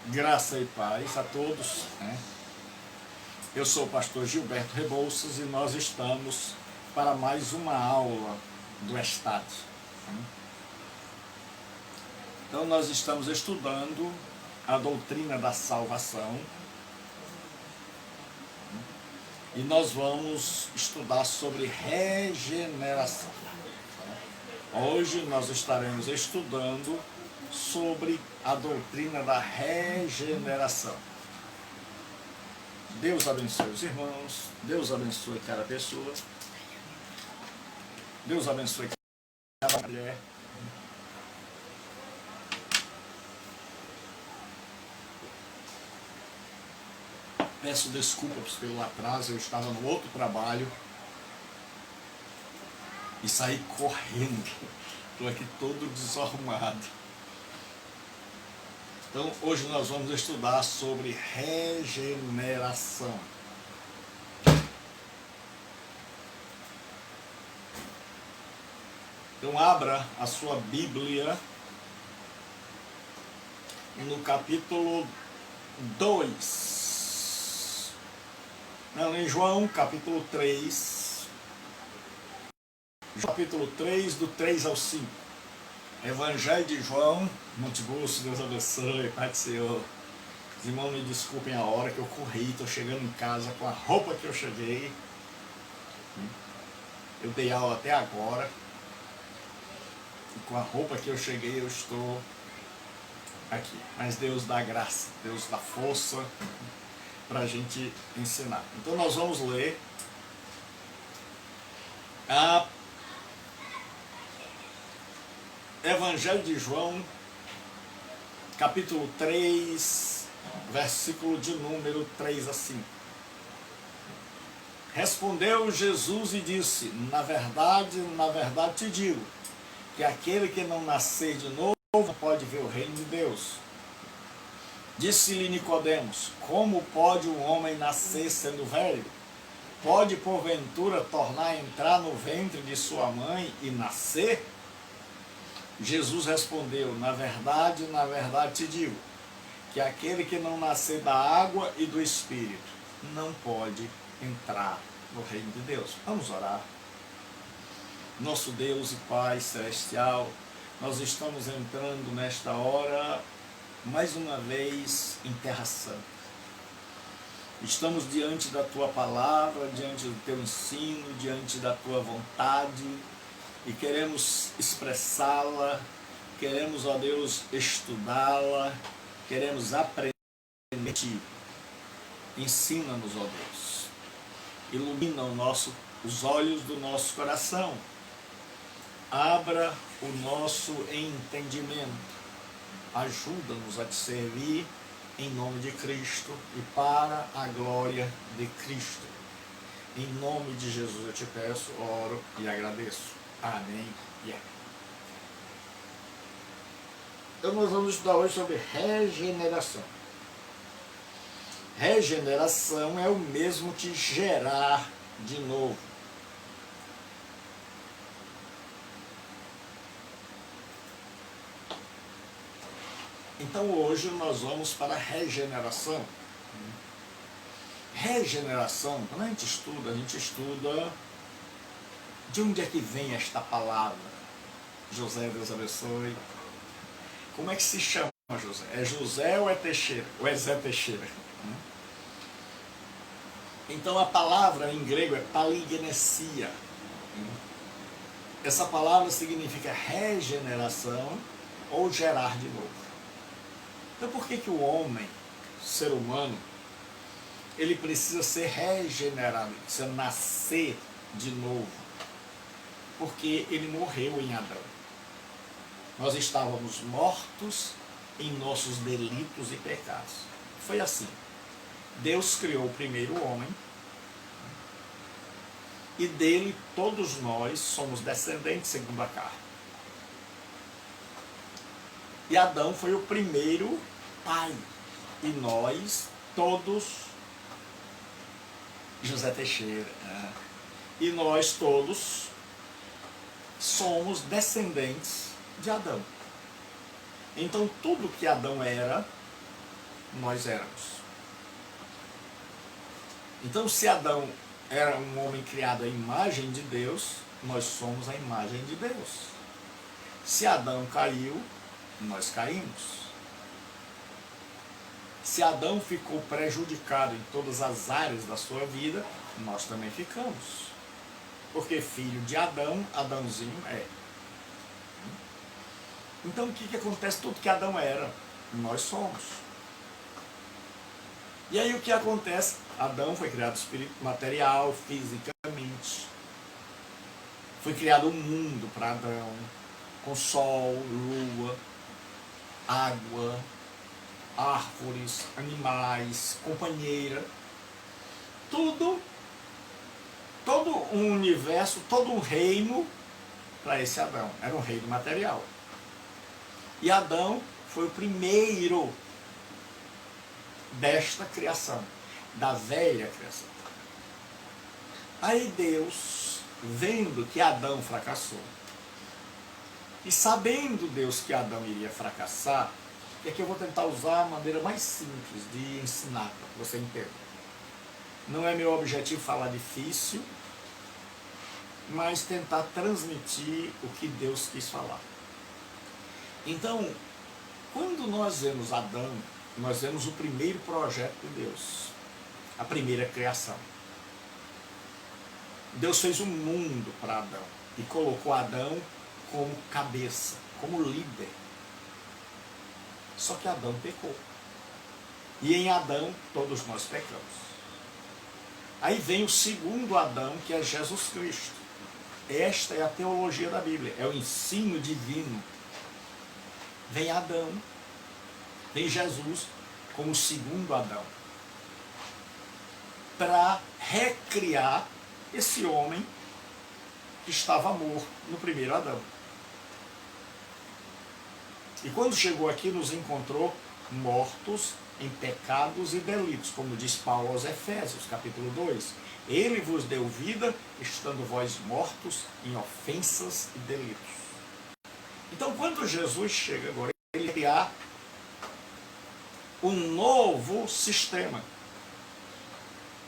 Graça e paz a todos, né? Eu sou o pastor Gilberto Rebouças e nós estamos para mais uma aula do Estat. Então nós estamos estudando a doutrina da salvação e nós vamos estudar sobre regeneração. Hoje nós estaremos estudando sobre a doutrina da regeneração. Deus abençoe os irmãos, Deus abençoe cada pessoa, Deus abençoe cada mulher. Peço desculpas pelo atraso, eu estava no outro trabalho e saí correndo. Estou aqui todo desarrumado. Então, hoje nós vamos estudar sobre regeneração. Então, abra a sua Bíblia no capítulo 2. Não, em João, capítulo 3. Capítulo 3, do 3 ao 5. Evangelho de João, Monte Busto, Deus abençoe, Pai do Senhor. Os irmãos me desculpem a hora que eu corri, estou chegando em casa com a roupa que eu cheguei. Eu dei aula até agora. E com a roupa que eu cheguei, eu estou aqui. Mas Deus dá graça, Deus dá força para a gente ensinar. Então nós vamos ler a Evangelho de João, capítulo 3, versículo de número 3 a 5. Respondeu Jesus e disse: na verdade te digo, que aquele que não nascer de novo não pode ver o reino de Deus. Disse-lhe Nicodemos: como pode um homem nascer sendo velho? Pode porventura tornar a entrar no ventre de sua mãe e nascer? Jesus respondeu: na verdade te digo, que aquele que não nascer da água e do Espírito não pode entrar no reino de Deus. Vamos orar. Nosso Deus e Pai Celestial, nós estamos entrando nesta hora, mais uma vez, em Terra Santa. Estamos diante da Tua palavra, diante do Teu ensino, diante da Tua vontade, e queremos expressá-la, queremos, ó Deus, estudá-la, queremos aprender de Ti. Ensina-nos, ó Deus, ilumina os olhos do nosso coração, abra o nosso entendimento, ajuda-nos a Te servir em nome de Cristo e para a glória de Cristo. Em nome de Jesus eu Te peço, oro e agradeço. Amém e amém. Então nós vamos estudar hoje sobre regeneração. Regeneração é o mesmo que gerar de novo. Então hoje nós vamos para a regeneração. Regeneração, quando a gente estuda de onde é que vem esta palavra. José, Deus abençoe. Como é que se chama José? É José ou é Teixeira? Ou é Zé Teixeira? Então a palavra em grego é palingenesia. Essa palavra significa regeneração ou gerar de novo. Então por que o homem, ser humano, ele precisa ser regenerado, precisa nascer de novo? Porque ele morreu em Adão. Nós estávamos mortos em nossos delitos e pecados. Foi assim. Deus criou o primeiro homem e dele todos nós somos descendentes segundo a carne. E Adão foi o primeiro pai. E nós todos, José Teixeira, e nós todos somos descendentes de Adão. Então tudo que Adão era, nós éramos. Então, se Adão era um homem criado à imagem de Deus, nós somos a imagem de Deus. Se Adão caiu, nós caímos. Se Adão ficou prejudicado em todas as áreas da sua vida, nós também ficamos. Porque filho de Adão, Adãozinho é. Então o que acontece? Tudo que Adão era, nós somos. E aí o que acontece? Adão foi criado espírito material, fisicamente. Foi criado um mundo para Adão, com sol, lua, água, árvores, animais, companheira, tudo, todo um universo, todo um reino para esse Adão. Era um reino material. E Adão foi o primeiro desta criação, da velha criação. Aí Deus, vendo que Adão fracassou, e sabendo Deus que Adão iria fracassar, é que eu vou tentar usar a maneira mais simples de ensinar, para que você entenda. Não é meu objetivo falar difícil, mas tentar transmitir o que Deus quis falar. Então, quando nós vemos Adão, nós vemos o primeiro projeto de Deus, a primeira criação. Deus fez um mundo para Adão e colocou Adão como cabeça, como líder. Só que Adão pecou. E em Adão todos nós pecamos. Aí vem o segundo Adão, que é Jesus Cristo. Esta é a teologia da Bíblia, é o ensino divino. Vem Adão, vem Jesus como o segundo Adão, para recriar esse homem que estava morto no primeiro Adão. E quando chegou aqui, nos encontrou mortos em pecados e delitos, como diz Paulo aos Efésios, capítulo 2. Ele vos deu vida, estando vós mortos em ofensas e delitos. Então, quando Jesus chega agora, ele criar um novo sistema,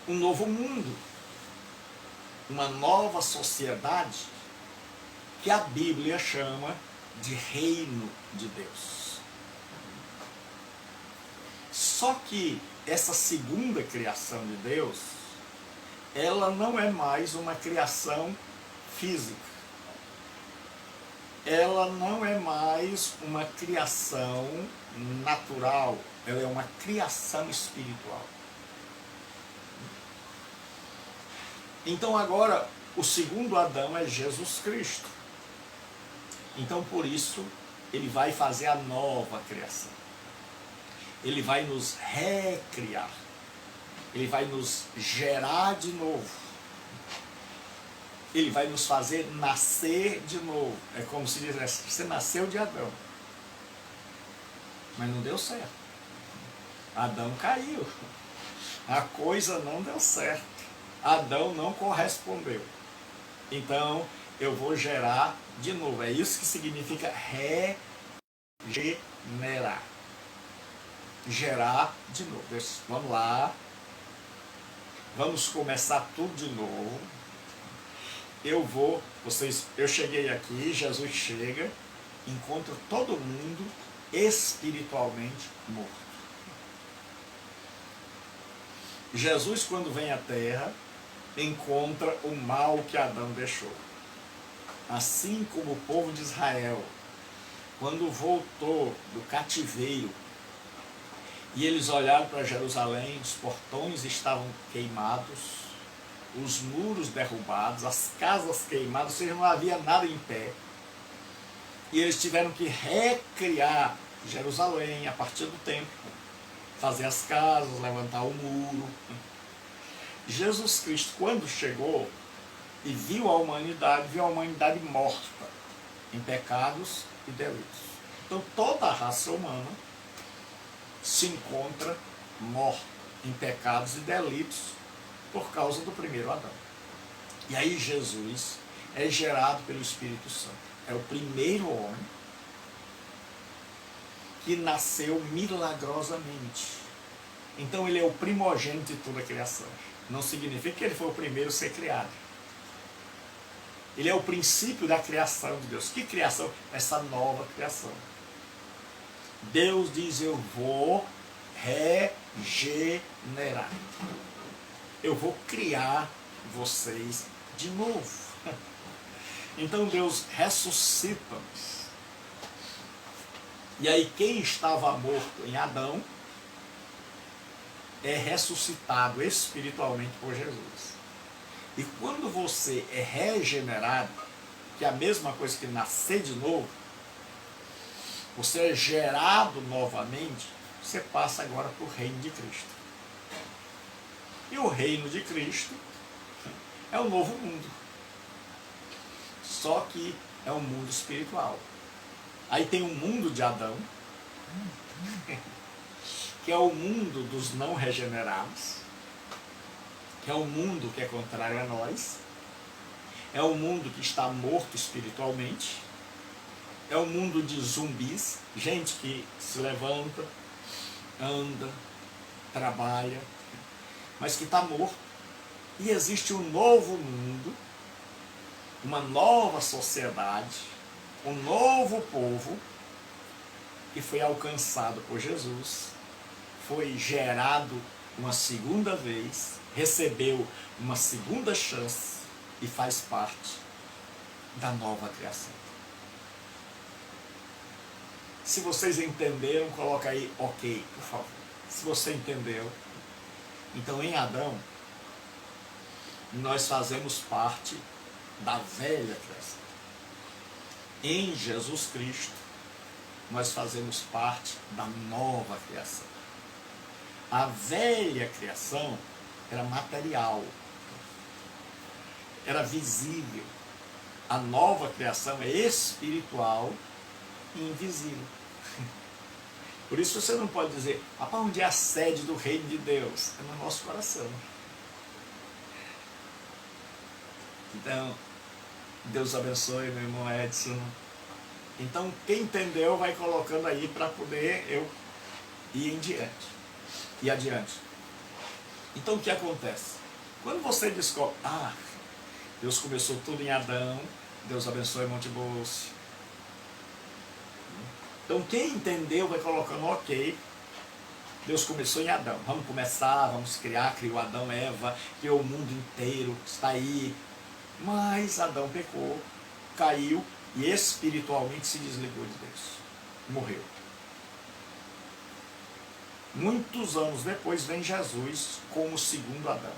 um novo mundo, uma nova sociedade, que a Bíblia chama de reino de Deus. Só que essa segunda criação de Deus, ela não é mais uma criação física. Ela não é mais uma criação natural, ela é uma criação espiritual. Então agora, o segundo Adão é Jesus Cristo. Então por isso, ele vai fazer a nova criação. Ele vai nos recriar. Ele vai nos gerar de novo. Ele vai nos fazer nascer de novo. É como se dissesse, você nasceu de Adão. Mas não deu certo. Adão caiu. A coisa não deu certo. Adão não correspondeu. Então, eu vou gerar de novo. É isso que significa regenerar. Gerar de novo. Vamos lá. Vamos começar tudo de novo. Eu cheguei aqui, Jesus chega, encontra todo mundo espiritualmente morto. Jesus, quando vem à Terra, encontra o mal que Adão deixou. Assim como o povo de Israel, quando voltou do cativeiro, e eles olharam para Jerusalém, os portões estavam queimados, os muros derrubados, as casas queimadas, ou seja, não havia nada em pé. E eles tiveram que recriar Jerusalém a partir do templo, fazer as casas, levantar o muro. Jesus Cristo, quando chegou e viu a humanidade morta em pecados e delitos. Então toda a raça humana se encontra morta em pecados e delitos por causa do primeiro Adão. E aí Jesus é gerado pelo Espírito Santo. É o primeiro homem que nasceu milagrosamente. Então ele é o primogênito de toda a criação. Não significa que ele foi o primeiro a ser criado. Ele é o princípio da criação de Deus. Que criação? Essa nova criação. Deus diz: eu vou regenerar. Eu vou criar vocês de novo. Então Deus ressuscita-nos. E aí quem estava morto em Adão é ressuscitado espiritualmente por Jesus. E quando você é regenerado, que é a mesma coisa que nascer de novo, você é gerado novamente, você passa agora para o reino de Cristo. E o reino de Cristo é o novo mundo. Só que é um mundo espiritual. Aí tem o mundo de Adão, que é o mundo dos não regenerados, que é o mundo que é contrário a nós, é o mundo que está morto espiritualmente, é o mundo de zumbis, gente que se levanta, anda, trabalha, mas que está morto. E existe um novo mundo, uma nova sociedade, um novo povo que foi alcançado por Jesus, foi gerado uma segunda vez, recebeu uma segunda chance e faz parte da nova criação. Se vocês entenderam, coloca aí ok, por favor. Se você entendeu, então em Adão nós fazemos parte da velha criação. Em Jesus Cristo nós fazemos parte da nova criação. A velha criação era material, era visível. A nova criação é espiritual e invisível. Por isso você não pode dizer: rapaz, onde é a sede do reino de Deus? É no nosso coração. Então, Deus abençoe, meu irmão Edson. Então, quem entendeu vai colocando aí para poder eu ir em diante. E adiante. Então o que acontece? Quando você descobre, Deus começou tudo em Adão, Deus abençoe Monte Bolso. Então quem entendeu vai colocando ok, Deus começou em Adão, vamos começar, vamos criar, criou Adão, Eva, criou o mundo inteiro, está aí. Mas Adão pecou, caiu e espiritualmente se desligou de Deus, morreu. Muitos anos depois vem Jesus como o segundo Adão.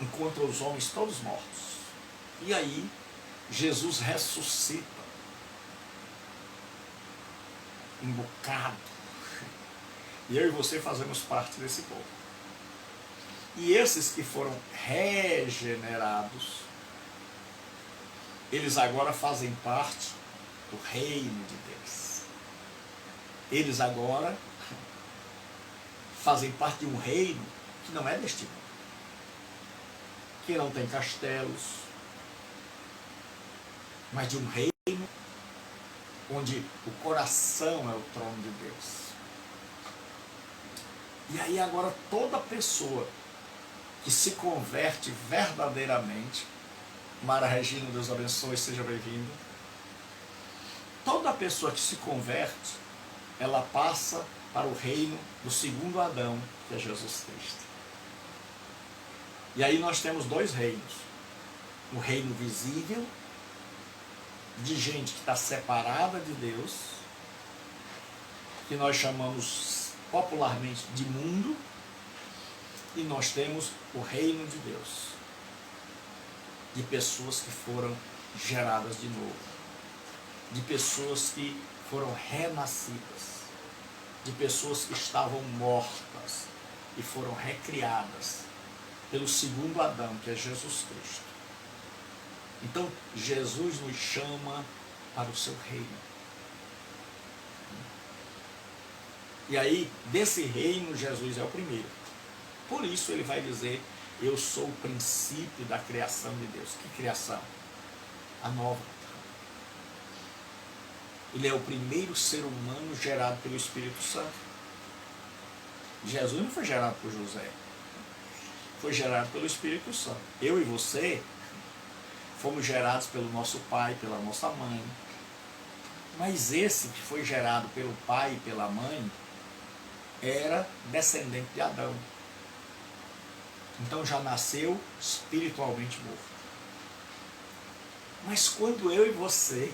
Encontra os homens todos mortos. E aí, Jesus ressuscita. Um bocado. E eu e você fazemos parte desse povo. E esses que foram regenerados, eles agora fazem parte do reino de Deus. Eles agora fazem parte de um reino que não é deste mundo, que não tem castelos, mas de um reino onde o coração é o trono de Deus. E aí agora toda pessoa que se converte verdadeiramente, Mara Regina, Deus abençoe, seja bem-vinda. Toda pessoa que se converte, ela passa para o reino do segundo Adão, que é Jesus Cristo. E aí nós temos dois reinos. O reino visível, de gente que está separada de Deus, que nós chamamos popularmente de mundo, e nós temos o reino de Deus, de pessoas que foram geradas de novo, de pessoas que foram renascidas, de pessoas que estavam mortas e foram recriadas pelo segundo Adão, que é Jesus Cristo. Então, Jesus nos chama para o seu reino. E aí, desse reino, Jesus é o primeiro. Por isso ele vai dizer: eu sou o princípio da criação de Deus. Que criação? A nova. Ele é o primeiro ser humano gerado pelo Espírito Santo. Jesus não foi gerado por José. Foi gerado pelo Espírito Santo. Eu e você fomos gerados pelo nosso pai, pela nossa mãe. Mas esse que foi gerado pelo pai e pela mãe era descendente de Adão. Então já nasceu espiritualmente morto. Mas quando eu e você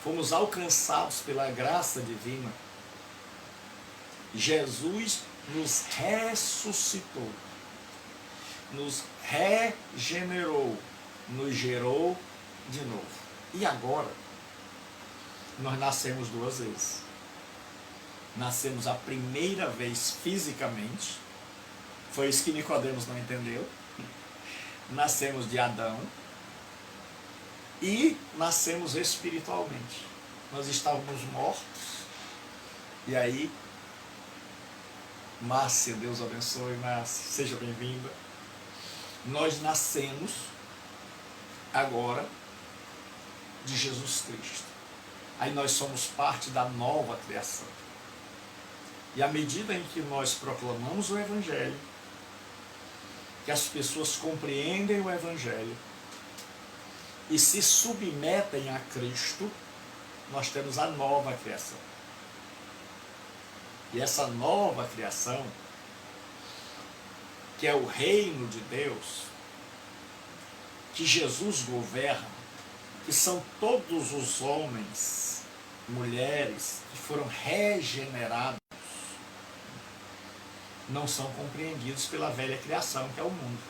fomos alcançados pela graça divina, Jesus nos ressuscitou, nos regenerou, nos gerou de novo. E agora, nós nascemos duas vezes. Nascemos a primeira vez fisicamente, foi isso que Nicodemos não entendeu. Nascemos de Adão e nascemos espiritualmente. Nós estávamos mortos e aí, Márcia, Deus abençoe, Márcia, seja bem-vinda. Nós nascemos agora de Jesus Cristo. Aí nós somos parte da nova criação. E à medida em que nós proclamamos o Evangelho, que as pessoas compreendem o Evangelho e se submetem a Cristo, nós temos a nova criação. E essa nova criação, que é o reino de Deus, que Jesus governa, que são todos os homens, mulheres que foram regenerados, não são compreendidos pela velha criação, que é o mundo.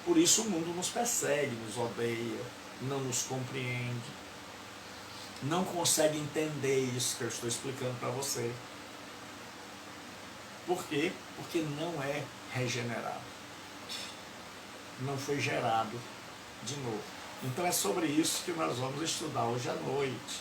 Por isso o mundo nos persegue, nos odeia, não nos compreende, não consegue entender isso que eu estou explicando para você. Por quê? Porque não é regenerado. Não foi gerado de novo. Então é sobre isso que nós vamos estudar hoje à noite.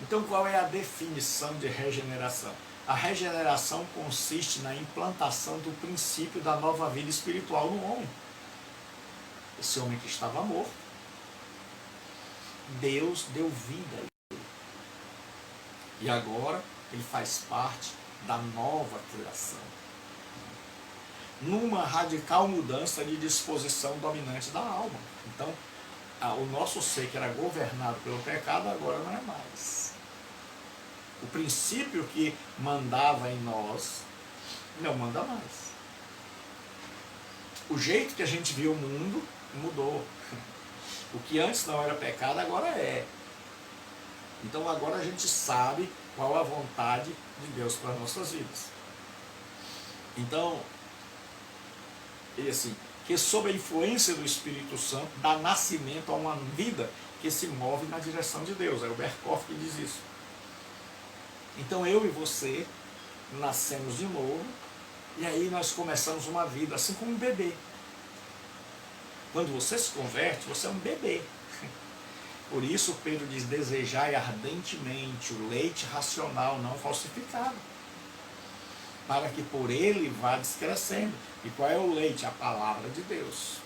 Então qual é a definição de regeneração? A regeneração consiste na implantação do princípio da nova vida espiritual no homem. Esse homem que estava morto, Deus deu vida a ele. E agora ele faz parte da nova criação. Numa radical mudança de disposição dominante da alma. Então, o nosso ser que era governado pelo pecado agora não é mais. O princípio que mandava em nós não manda mais. O jeito que a gente via o mundo mudou. O que antes não era pecado agora é. Então agora a gente sabe qual a vontade de Deus para as nossas vidas. Então, e assim, que sob a influência do Espírito Santo dá nascimento a uma vida que se move na direção de Deus. É o Berkhoff que diz isso. Então eu e você nascemos de novo e aí nós começamos uma vida assim como um bebê. Quando você se converte, você é um bebê. Por isso Pedro diz, desejai ardentemente o leite racional não falsificado, para que por ele vá descrescendo. E qual é o leite? A palavra de Deus.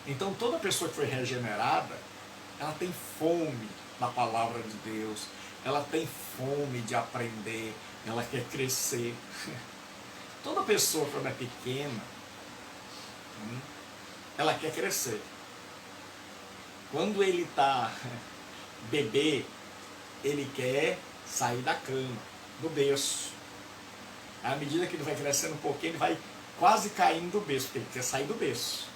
Então toda pessoa que foi regenerada, ela tem fome da palavra de Deus, ela tem fome de aprender, ela quer crescer. Toda pessoa quando é pequena, ela quer crescer. Quando ele está bebê, ele quer sair da cama, do berço. À medida que ele vai crescendo um pouquinho, ele vai quase caindo do berço, porque ele quer sair do berço.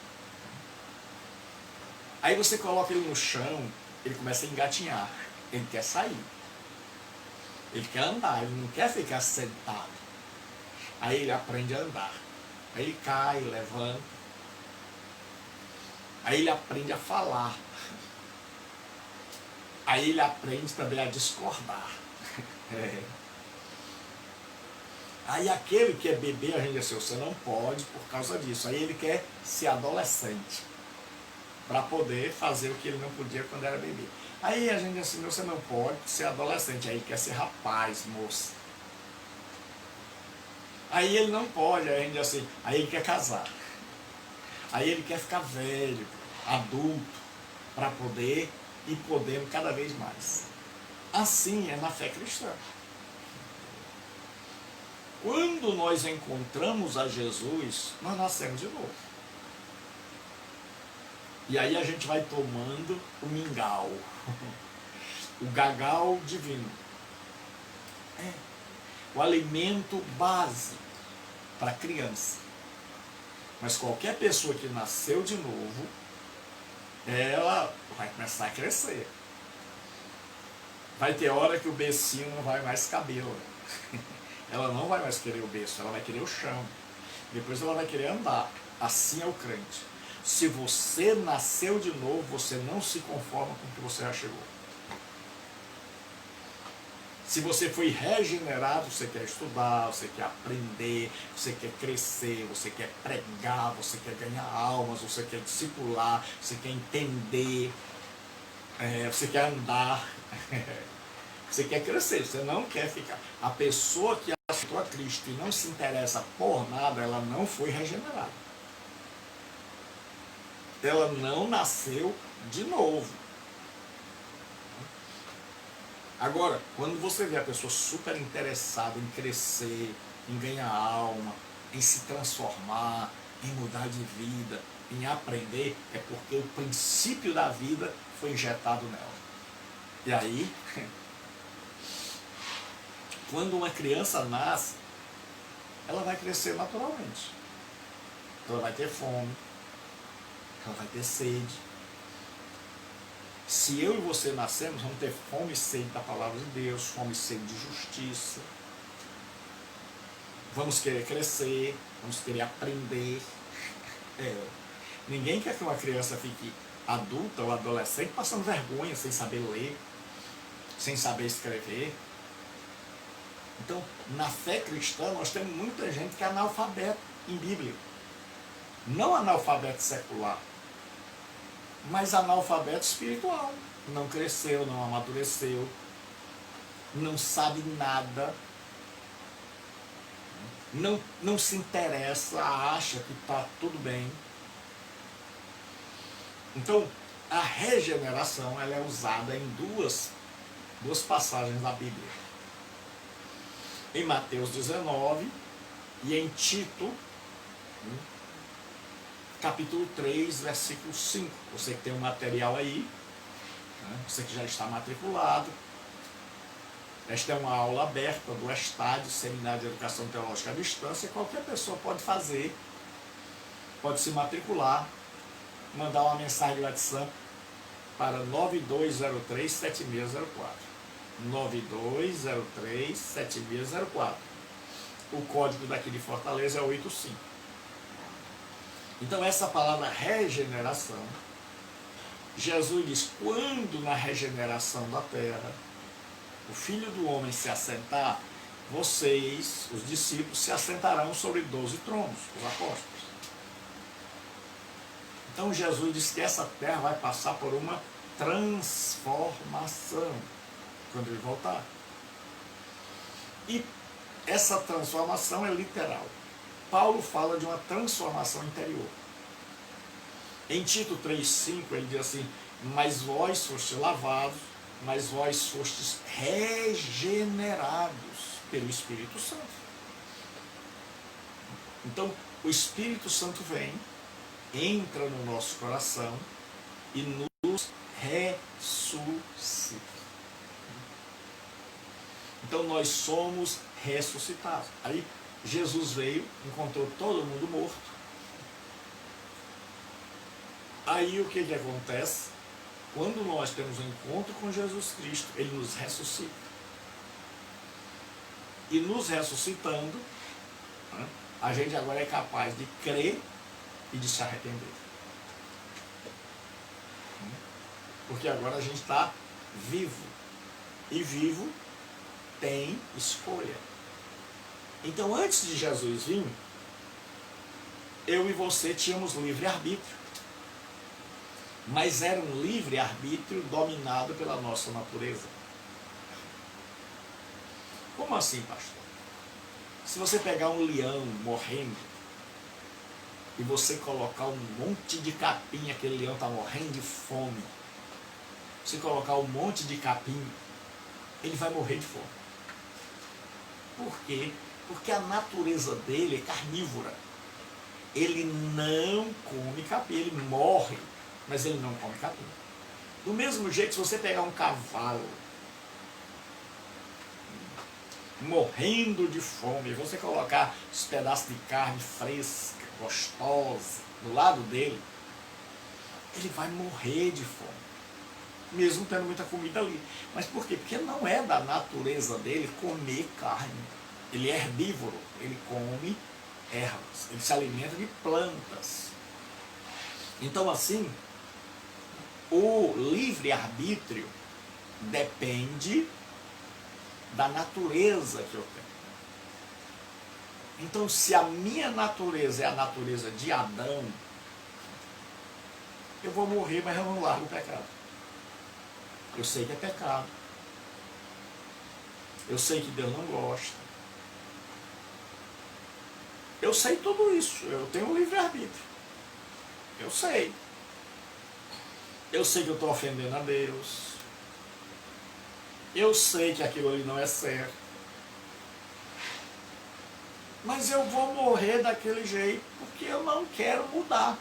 Aí você coloca ele no chão, ele começa a engatinhar, ele quer sair. Ele quer andar, ele não quer ficar sentado. Aí ele aprende a andar. Aí ele cai, levanta. Aí ele aprende a falar. Aí ele aprende também a discordar. Aí aquele que é bebê, a gente diz assim, você não pode por causa disso. Aí ele quer ser adolescente, para poder fazer o que ele não podia quando era bebê. Aí a gente diz assim, você não pode ser adolescente, aí ele quer ser rapaz, moça. Aí ele não pode, aí a gente diz assim, aí ele quer casar. Aí ele quer ficar velho, adulto, para poder e podendo cada vez mais. Assim é na fé cristã. Quando nós encontramos a Jesus, nós nascemos de novo. E aí a gente vai tomando o mingau, o gagal divino. O alimento básico para a criança. Mas qualquer pessoa que nasceu de novo, ela vai começar a crescer. Vai ter hora que o becinho não vai mais caber. Ela não vai mais querer o berço, ela vai querer o chão. Depois ela vai querer andar. Assim é o crente. Se você nasceu de novo, você não se conforma com o que você já chegou. Se você foi regenerado, você quer estudar, você quer aprender, você quer crescer, você quer pregar, você quer ganhar almas, você quer discipular, você quer entender, você quer andar, você quer crescer, você não quer ficar. A pessoa que aceitou a Cristo e não se interessa por nada, ela não foi regenerada. Ela não nasceu de novo. Agora, quando você vê a pessoa super interessada em crescer, em ganhar alma, em se transformar, em mudar de vida, em aprender, é porque o princípio da vida foi injetado nela. E aí, quando uma criança nasce, ela vai crescer naturalmente. Ela vai ter fome, ela vai ter sede. Se eu e você nascemos, vamos ter fome e sede da palavra de Deus, fome e sede de justiça. Vamos querer crescer, vamos querer aprender. Ninguém quer que uma criança fique adulta ou adolescente passando vergonha, sem saber ler, sem saber escrever. Então, na fé cristã, nós temos muita gente que é analfabeto em Bíblia. Não analfabeto secular, mas analfabeto espiritual. Não cresceu, não amadureceu, não sabe nada, não se interessa, acha que está tudo bem. Então, a regeneração ela é usada em duas passagens da Bíblia. Em Mateus 19 e em Tito, capítulo 3, versículo 5. Você que tem um material aí, você que já está matriculado. Esta é uma aula aberta do estádio, Seminário de Educação Teológica à Distância. Qualquer pessoa pode fazer, pode se matricular, mandar uma mensagem de WhatsApp para 9203-7604. 9203-7604. O código daqui de Fortaleza é 85. Então essa palavra regeneração, Jesus diz, quando na regeneração da terra, o Filho do Homem se assentar, vocês, os discípulos, se assentarão sobre 12 tronos, os apóstolos. Então Jesus diz que essa terra vai passar por uma transformação quando ele voltar. E essa transformação é literal. Paulo fala de uma transformação interior. Em Tito 3,5 ele diz assim, mas vós fostes lavados, mas vós fostes regenerados pelo Espírito Santo. Então, o Espírito Santo vem, entra no nosso coração e nos ressuscita. Então, nós somos ressuscitados. Aí, Jesus veio, encontrou todo mundo morto. Aí, o que acontece? Quando nós temos um encontro com Jesus Cristo, ele nos ressuscita. E nos ressuscitando, a gente agora é capaz de crer e de se arrepender. Porque agora a gente está vivo. E vivo tem escolha. Então, antes de Jesus vir, eu e você tínhamos livre-arbítrio. Mas era um livre-arbítrio dominado pela nossa natureza. Como assim, pastor? Se você pegar um leão morrendo e você colocar um monte de capim, aquele leão está morrendo de fome, se colocar um monte de capim, ele vai morrer de fome. Por quê? Porque a natureza dele é carnívora. Ele não come capim, ele morre, mas ele não come capim. Do mesmo jeito, se você pegar um cavalo morrendo de fome, você colocar os pedaços de carne fresca, gostosa, do lado dele, ele vai morrer de fome, mesmo tendo muita comida ali. Mas por quê? Porque não é da natureza dele comer carne. Ele é herbívoro, ele come ervas, ele se alimenta de plantas. Então assim, o livre-arbítrio depende da natureza que eu tenho. Então, se a minha natureza é a natureza de Adão, eu vou morrer, mas eu não largo o pecado. Eu sei que é pecado. Eu sei que Deus não gosta. Eu sei tudo isso. Eu tenho um livre-arbítrio. Eu sei. Eu sei que eu estou ofendendo a Deus. Eu sei que aquilo ali não é certo. Mas eu vou morrer daquele jeito porque eu não quero mudar.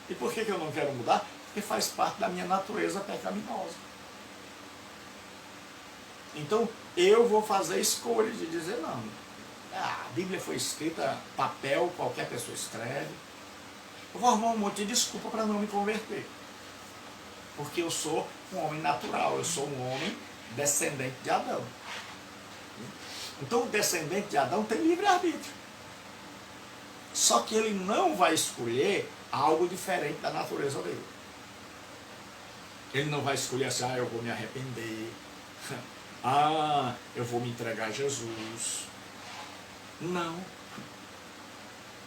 E por que eu não quero mudar? Porque faz parte da minha natureza pecaminosa. Então eu vou fazer a escolha de dizer não. A Bíblia foi escrita, papel, qualquer pessoa escreve. Eu vou arrumar um monte de desculpa para não me converter. Porque eu sou um homem natural, eu sou um homem descendente de Adão. Então o descendente de Adão tem livre-arbítrio. Só que ele não vai escolher algo diferente da natureza dele. Ele não vai escolher assim, eu vou me arrepender. Eu vou me entregar a Jesus. Não.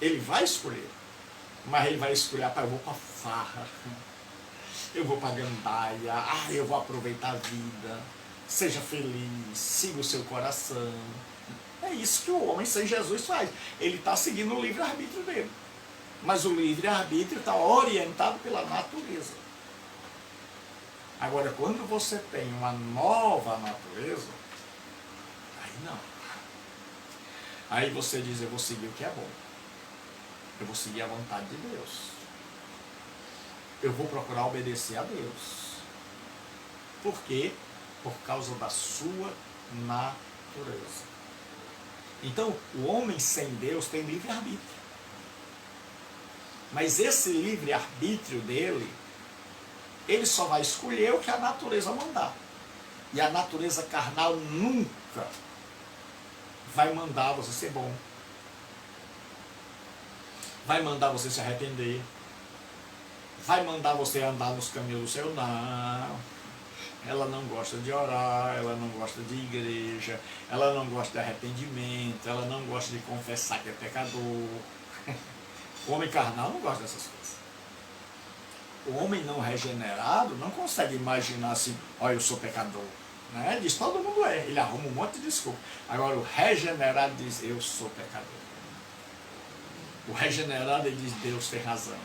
Ele vai escolher. Mas ele vai escolher, eu vou para farra. Eu vou para gandaia, eu vou aproveitar a vida, seja feliz, siga o seu coração. É isso que o homem sem Jesus faz. Ele está seguindo o livre-arbítrio dele. Mas o livre-arbítrio está orientado pela natureza. Agora, quando você tem uma nova natureza, aí não. Aí você diz, eu vou seguir o que é bom. Eu vou seguir a vontade de Deus. Eu vou procurar obedecer a Deus. Por quê? Por causa da sua natureza. Então, o homem sem Deus tem livre-arbítrio. Mas esse livre-arbítrio dele, ele só vai escolher o que a natureza mandar. E a natureza carnal nunca vai mandar você ser bom. Vai mandar você se arrepender. Vai mandar você andar nos caminhos do Senhor? Não. Ela não gosta de orar, ela não gosta de igreja, ela não gosta de arrependimento, ela não gosta de confessar que é pecador. O homem carnal não gosta dessas coisas. O homem não regenerado não consegue imaginar assim, eu sou pecador. Né? Diz, todo mundo é. Ele arruma um monte de desculpa. Agora o regenerado diz, eu sou pecador. O regenerado ele diz, Deus tem razão.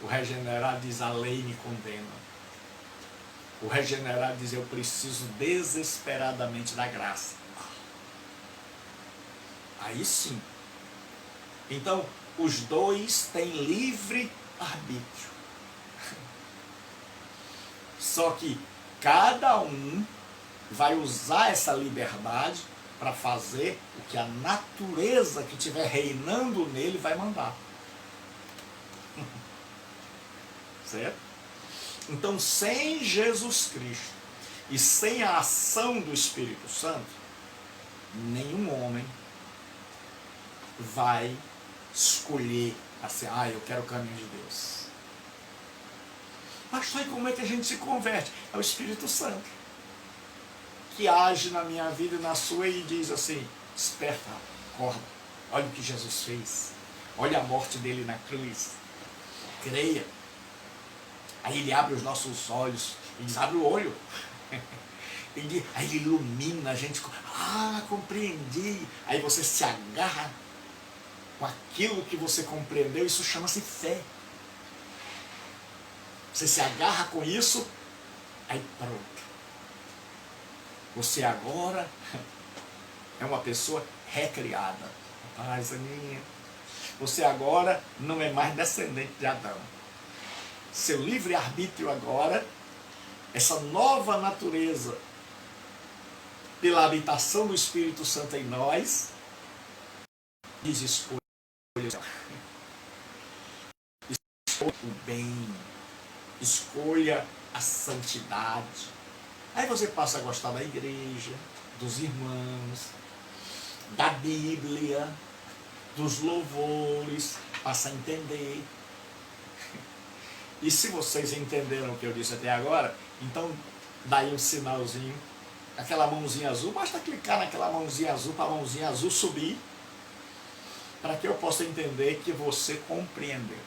O regenerado diz, a lei me condena. O regenerado diz, eu preciso desesperadamente da graça. Aí sim. Então, os dois têm livre arbítrio. Só que cada um vai usar essa liberdade para fazer o que a natureza que estiver reinando nele vai mandar. Certo? Então, sem Jesus Cristo e sem a ação do Espírito Santo, nenhum homem vai escolher assim, eu quero o caminho de Deus. Pastor, e como é que a gente se converte? É o Espírito Santo que age na minha vida e na sua e diz assim, desperta, acorda, olha o que Jesus fez, olha a morte dele na cruz, creia. Aí ele abre os nossos olhos, ele diz, abre o olho. Aí ele ilumina a gente, compreendi. Aí você se agarra com aquilo que você compreendeu, isso chama-se fé. Você se agarra com isso, aí pronto. Você agora é uma pessoa recriada. Rapaz, Aninha, você agora não é mais descendente de Adão. Seu livre-arbítrio agora, essa nova natureza, pela habitação do Espírito Santo em nós, diz escolha o bem, escolha a santidade. Aí você passa a gostar da igreja, dos irmãos, da Bíblia, dos louvores, passa a entender. E se vocês entenderam o que eu disse até agora, então dá aí um sinalzinho, aquela mãozinha azul, basta clicar naquela mãozinha azul para a mãozinha azul subir, para que eu possa entender que você compreendeu.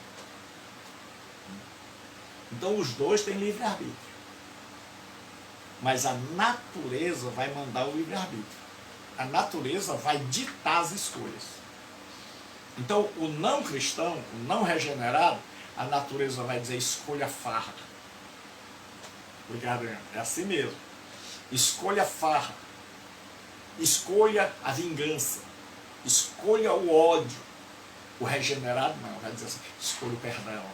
Então os dois têm livre-arbítrio. Mas a natureza vai mandar o livre-arbítrio. A natureza vai ditar as escolhas. Então o não cristão, o não regenerado, a natureza vai dizer escolha farra. Obrigado, é assim mesmo. Escolha farra. Escolha a vingança. Escolha o ódio. O regenerado não, vai dizer assim, escolha o perdão.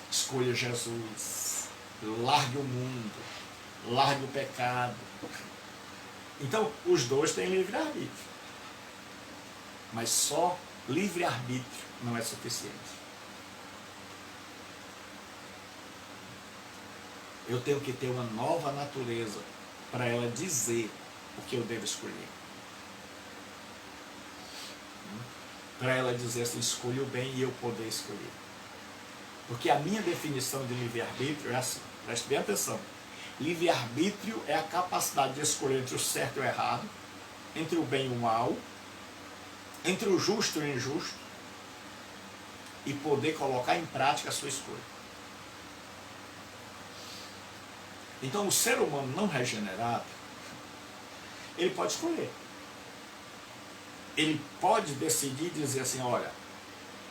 Escolha Jesus. Largue o mundo. Largue o pecado. Então, os dois têm livre-arbítrio. Mas só livre-arbítrio não é suficiente. Eu tenho que ter uma nova natureza para ela dizer o que eu devo escolher. Para ela dizer assim, escolha o bem e eu poder escolher. Porque a minha definição de livre-arbítrio é assim, preste bem atenção. Livre-arbítrio é a capacidade de escolher entre o certo e o errado, entre o bem e o mal, entre o justo e o injusto, e poder colocar em prática a sua escolha. Então o ser humano não regenerado, ele pode escolher. Ele pode decidir e dizer assim, olha,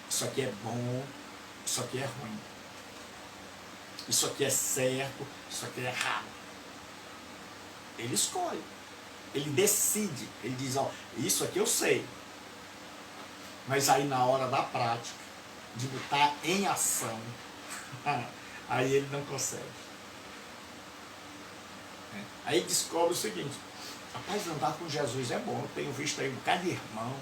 isso aqui é bom, isso aqui é ruim. Isso aqui é certo, isso aqui é errado. Ele escolhe. Ele decide. Ele diz, ó, isso aqui eu sei. Mas aí na hora da prática, de botar em ação, aí ele não consegue. Aí descobre o seguinte, rapaz, andar com Jesus é bom, eu tenho visto aí um bocado de irmão,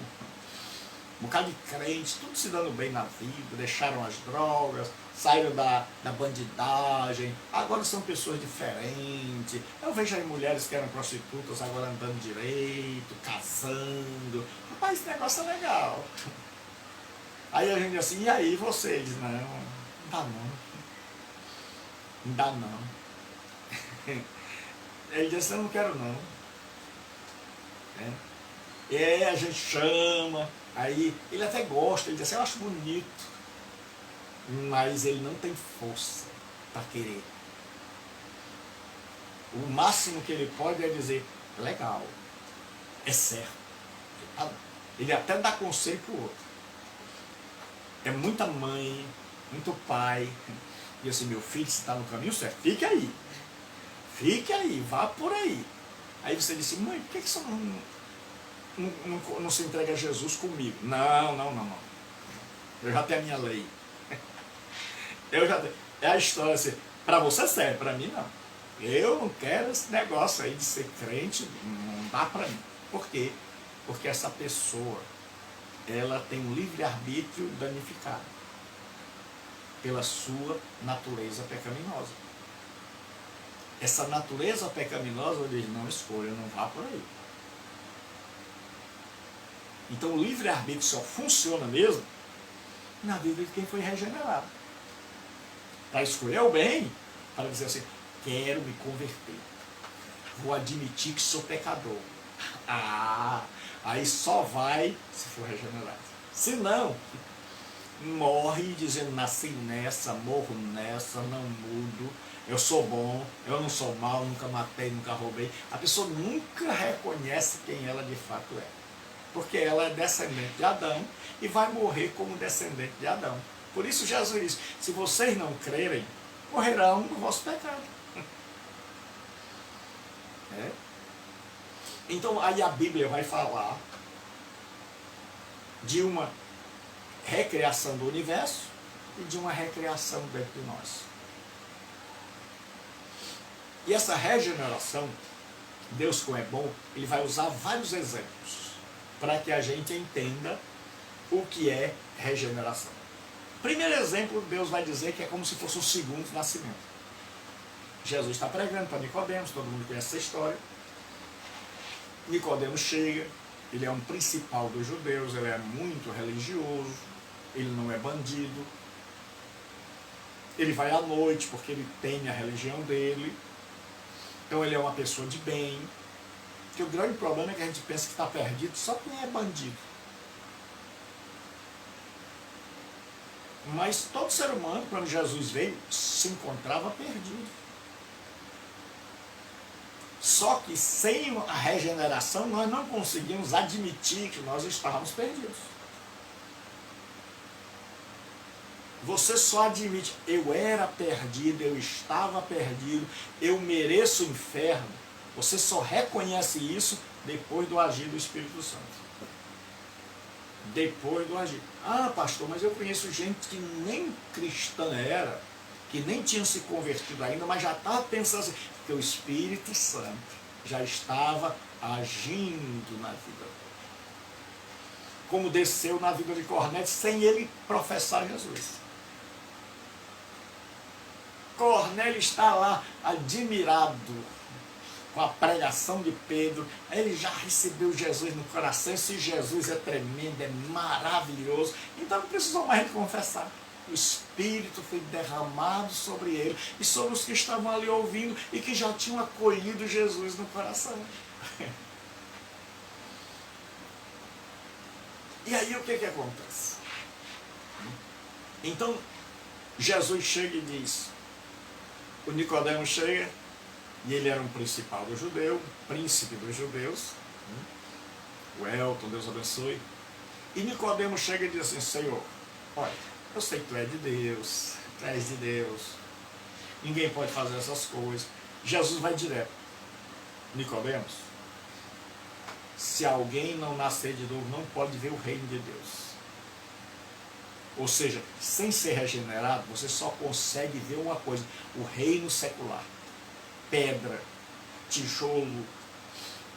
um bocado de crentes, tudo se dando bem na vida, deixaram as drogas, saíram da bandidagem, agora são pessoas diferentes. Eu vejo aí mulheres que eram prostitutas agora andando direito, casando. Rapaz, esse negócio é legal. Aí a gente diz assim, e aí você? Ele diz, não dá não. Não dá não. Ele diz assim, eu não quero não. E aí a gente chama, aí ele até gosta, ele diz assim, eu acho bonito. Mas ele não tem força para querer. O máximo que ele pode é dizer, legal, é certo. Ele até dá conselho para o outro. É muita mãe, muito pai. E assim, meu filho, se está no caminho certo, fique aí. Fique aí, vá por aí. Aí você disse, mãe, por que você não se entrega a Jesus comigo? Não. Eu já tenho a minha lei. É a história assim, para você serve, para mim não. Eu não quero esse negócio aí de ser crente, não dá para mim. Por quê? Porque essa pessoa, ela tem um livre-arbítrio danificado pela sua natureza pecaminosa. Essa natureza pecaminosa diz, não escolha, não vá por aí. Então o livre-arbítrio só funciona mesmo na vida de quem foi regenerado. Para escolher o bem, para dizer assim, quero me converter. Vou admitir que sou pecador. Aí só vai se for regenerado. Se não, morre dizendo, nasci nessa, morro nessa, não mudo, eu sou bom, eu não sou mau, nunca matei, nunca roubei. A pessoa nunca reconhece quem ela de fato é. Porque ela é descendente de Adão e vai morrer como descendente de Adão. Por isso Jesus diz, se vocês não crerem, morrerão no vosso pecado. É? Então aí a Bíblia vai falar de uma recriação do universo e de uma recriação dentro de nós. E essa regeneração, Deus, como é bom, Ele vai usar vários exemplos para que a gente entenda o que é regeneração. Primeiro exemplo, Deus vai dizer que é como se fosse o segundo nascimento. Jesus está pregando para Nicodemos, todo mundo conhece essa história. Nicodemos chega, ele é um principal dos judeus, ele é muito religioso, ele não é bandido. Ele vai à noite porque ele tem a religião dele. Então ele é uma pessoa de bem. Porque o grande problema é que a gente pensa que está perdido só quem é bandido. Mas todo ser humano, quando Jesus veio, se encontrava perdido. Só que sem a regeneração nós não conseguimos admitir que nós estávamos perdidos. Você só admite, eu era perdido, eu estava perdido, eu mereço o inferno. Você só reconhece isso depois do agir do Espírito Santo. Depois do agir. Ah, pastor, mas eu conheço gente que nem cristã era, que nem tinha se convertido ainda, mas já estava pensando assim, que o Espírito Santo já estava agindo na vida dele. Como desceu na vida de Cornélio sem ele professar Jesus. Cornélio está lá admirado com a pregação de Pedro, ele já recebeu Jesus no coração, esse Jesus é tremendo, é maravilhoso, então não precisou mais de confessar. O Espírito foi derramado sobre ele e sobre os que estavam ali ouvindo e que já tinham acolhido Jesus no coração. E aí o que acontece? Então Jesus chega e diz, o Nicodemo chega, e ele era um principal do judeu, príncipe dos judeus, o Elton, Deus abençoe, e Nicodemo chega e diz assim, Senhor, olha, eu sei que tu é de Deus, tu és de Deus, ninguém pode fazer essas coisas. Jesus vai direto, Nicodemos, se alguém não nascer de novo, não pode ver o reino de Deus. Ou seja, sem ser regenerado, você só consegue ver uma coisa, o reino secular. Pedra, tijolo,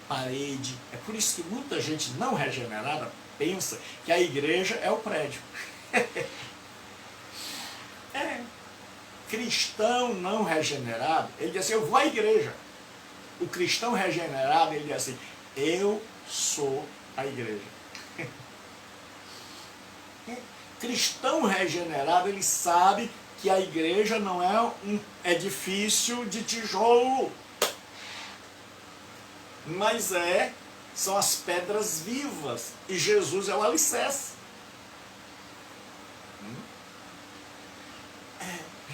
parede. É por isso que muita gente não regenerada pensa que a igreja é o prédio. Cristão não regenerado, ele diz assim, eu vou à igreja. O cristão regenerado, ele diz assim, eu sou a igreja. Cristão regenerado, ele sabe que a igreja não é um edifício de tijolo, mas são as pedras vivas, e Jesus é o alicerce.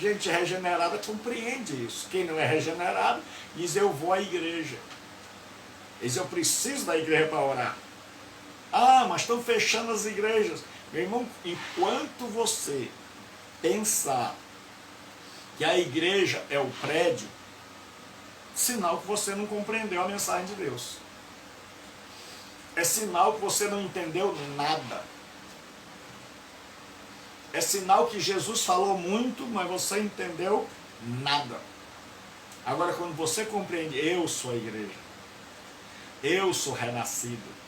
Gente regenerada compreende isso. Quem não é regenerado diz, eu vou à igreja. Diz, eu preciso da igreja para orar. Ah, mas estão fechando as igrejas. Meu irmão, enquanto você pensar que a igreja é o prédio, sinal que você não compreendeu a mensagem de Deus. É sinal que você não entendeu nada. É sinal que Jesus falou muito, mas você entendeu nada. Agora, quando você compreende, eu sou a igreja. Eu sou renascido.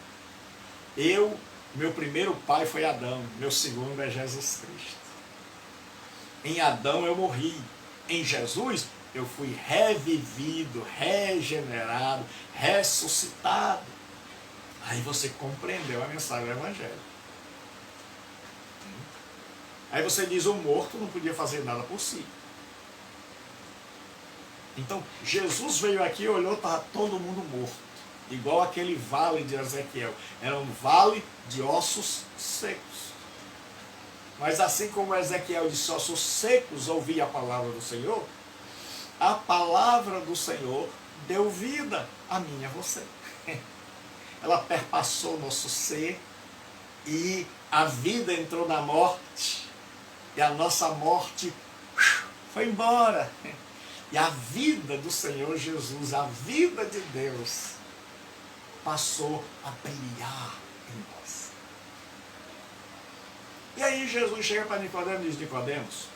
Meu primeiro pai foi Adão, meu segundo é Jesus Cristo. Em Adão eu morri. Em Jesus eu fui revivido, regenerado, ressuscitado. Aí você compreendeu a mensagem do Evangelho. Aí você diz, o morto não podia fazer nada por si. Então, Jesus veio aqui e olhou, estava todo mundo morto. Igual aquele vale de Ezequiel. Era um vale de ossos secos. Mas assim como Ezequiel disse, ossos secos, ouvia a palavra do Senhor, a palavra do Senhor deu vida a mim e a você. Ela perpassou nosso ser e a vida entrou na morte. E a nossa morte foi embora. E a vida do Senhor Jesus, a vida de Deus, passou a brilhar em nós. E aí Jesus chega para Nicodemos e diz: Nicodemos,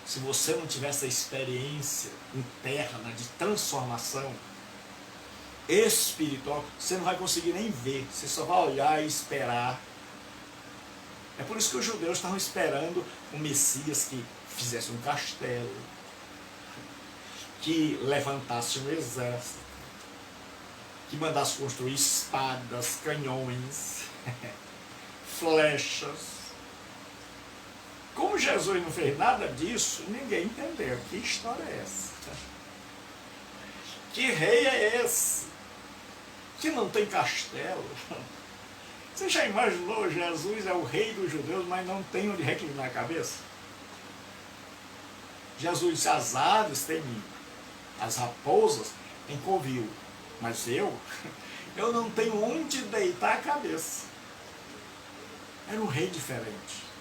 se você não tiver essa experiência interna de transformação espiritual, você não vai conseguir nem ver, você só vai olhar e esperar. É por isso que os judeus estavam esperando um Messias que fizesse um castelo, que levantasse um exército, que mandasse construir espadas, canhões, flechas. Como Jesus não fez nada disso, ninguém entendeu. Que história é essa? Que rei é esse? Que não tem castelo? Você já imaginou? Jesus é o rei dos judeus, mas não tem onde reclinar a cabeça? Jesus disse: as aves têm ninho, as raposas têm covil, mas eu não tenho onde deitar a cabeça. Era um rei diferente.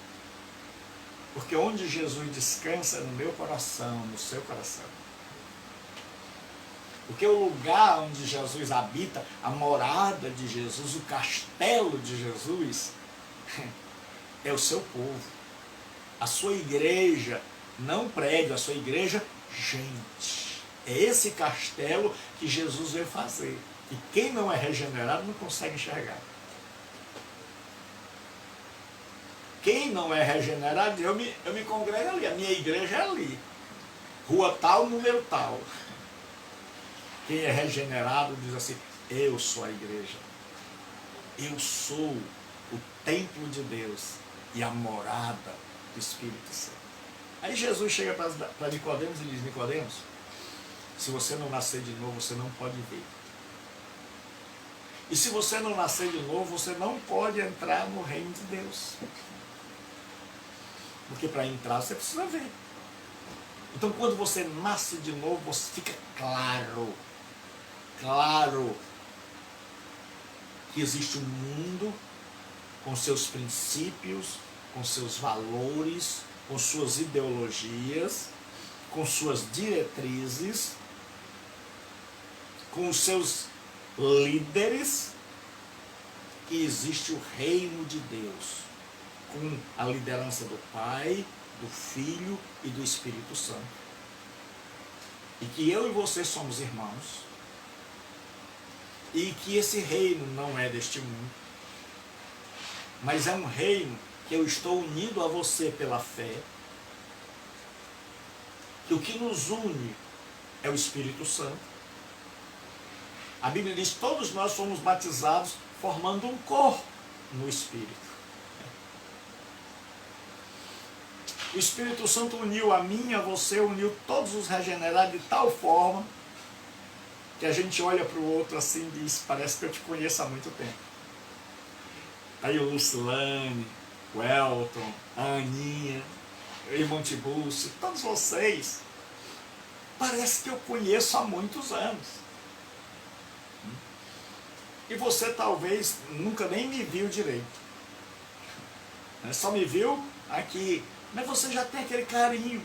Porque onde Jesus descansa é no meu coração, no seu coração. Porque o lugar onde Jesus habita, a morada de Jesus, o castelo de Jesus, é o seu povo. A sua igreja, não prédio, a sua igreja, gente. É esse castelo que Jesus veio fazer. E quem não é regenerado não consegue enxergar. Quem não é regenerado, eu me congrego ali, a minha igreja é ali. Rua tal, número tal. Quem é regenerado diz assim: eu sou a igreja. Eu sou o templo de Deus e a morada do Espírito Santo. Aí Jesus chega para Nicodemos e diz: Nicodemos, se você não nascer de novo, você não pode ver. E se você não nascer de novo, você não pode entrar no reino de Deus. Porque para entrar você precisa ver. Então quando você nasce de novo, você fica claro que existe um mundo com seus princípios, com seus valores, com suas ideologias, com suas diretrizes, com os seus líderes, e existe o reino de Deus, com a liderança do Pai, do Filho e do Espírito Santo. E que eu e você somos irmãos. E que esse reino não é deste mundo, mas é um reino que eu estou unido a você pela fé. Que o que nos une é o Espírito Santo. A Bíblia diz que todos nós fomos batizados formando um corpo no Espírito. O Espírito Santo uniu a mim, a você, uniu todos os regenerados de tal forma que a gente olha para o outro assim e diz: parece que eu te conheço há muito tempo. Aí o Lucilane, o Elton, a Aninha, o irmão Tiburcio, todos vocês, parece que eu conheço há muitos anos. E você talvez nunca nem me viu direito. Só me viu aqui. Mas você já tem aquele carinho.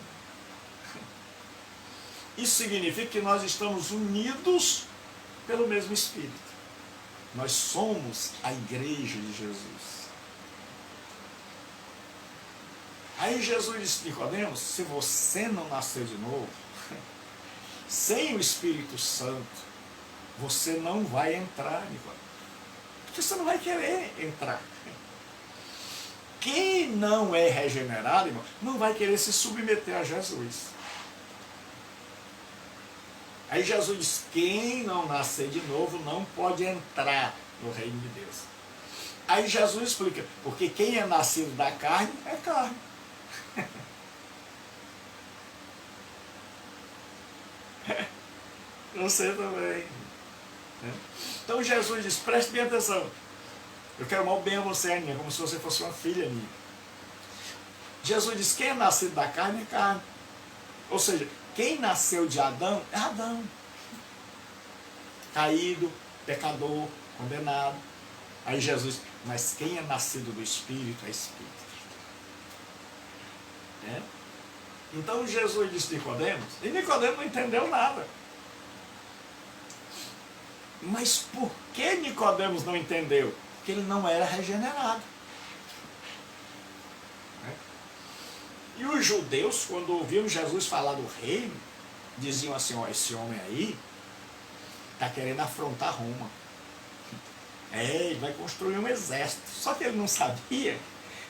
Isso significa que nós estamos unidos pelo mesmo Espírito. Nós somos a igreja de Jesus. Aí Jesus disse a Nicodemos: se você não nascer de novo, sem o Espírito Santo, você não vai entrar, Nicodemos. Porque você não vai querer entrar. Quem não é regenerado, irmão, não vai querer se submeter a Jesus. Aí Jesus diz: quem não nascer de novo não pode entrar no reino de Deus. Aí Jesus explica: porque quem é nascido da carne é carne. Você também. Então Jesus diz: preste bem atenção. Eu quero mal bem a você, Aninha, como se você fosse uma filha minha. Jesus diz: quem é nascido da carne é carne. Ou seja, quem nasceu de Adão é Adão. Caído, pecador, condenado. Aí Jesus diz: mas quem é nascido do Espírito é Espírito. Então Jesus disse a Nicodemos, e Nicodemos não entendeu nada. Mas por que Nicodemos não entendeu? Porque ele não era regenerado. E os judeus, quando ouviam Jesus falar do reino, diziam assim, ó, esse homem aí está querendo afrontar Roma. Ele vai construir um exército. Só que ele não sabia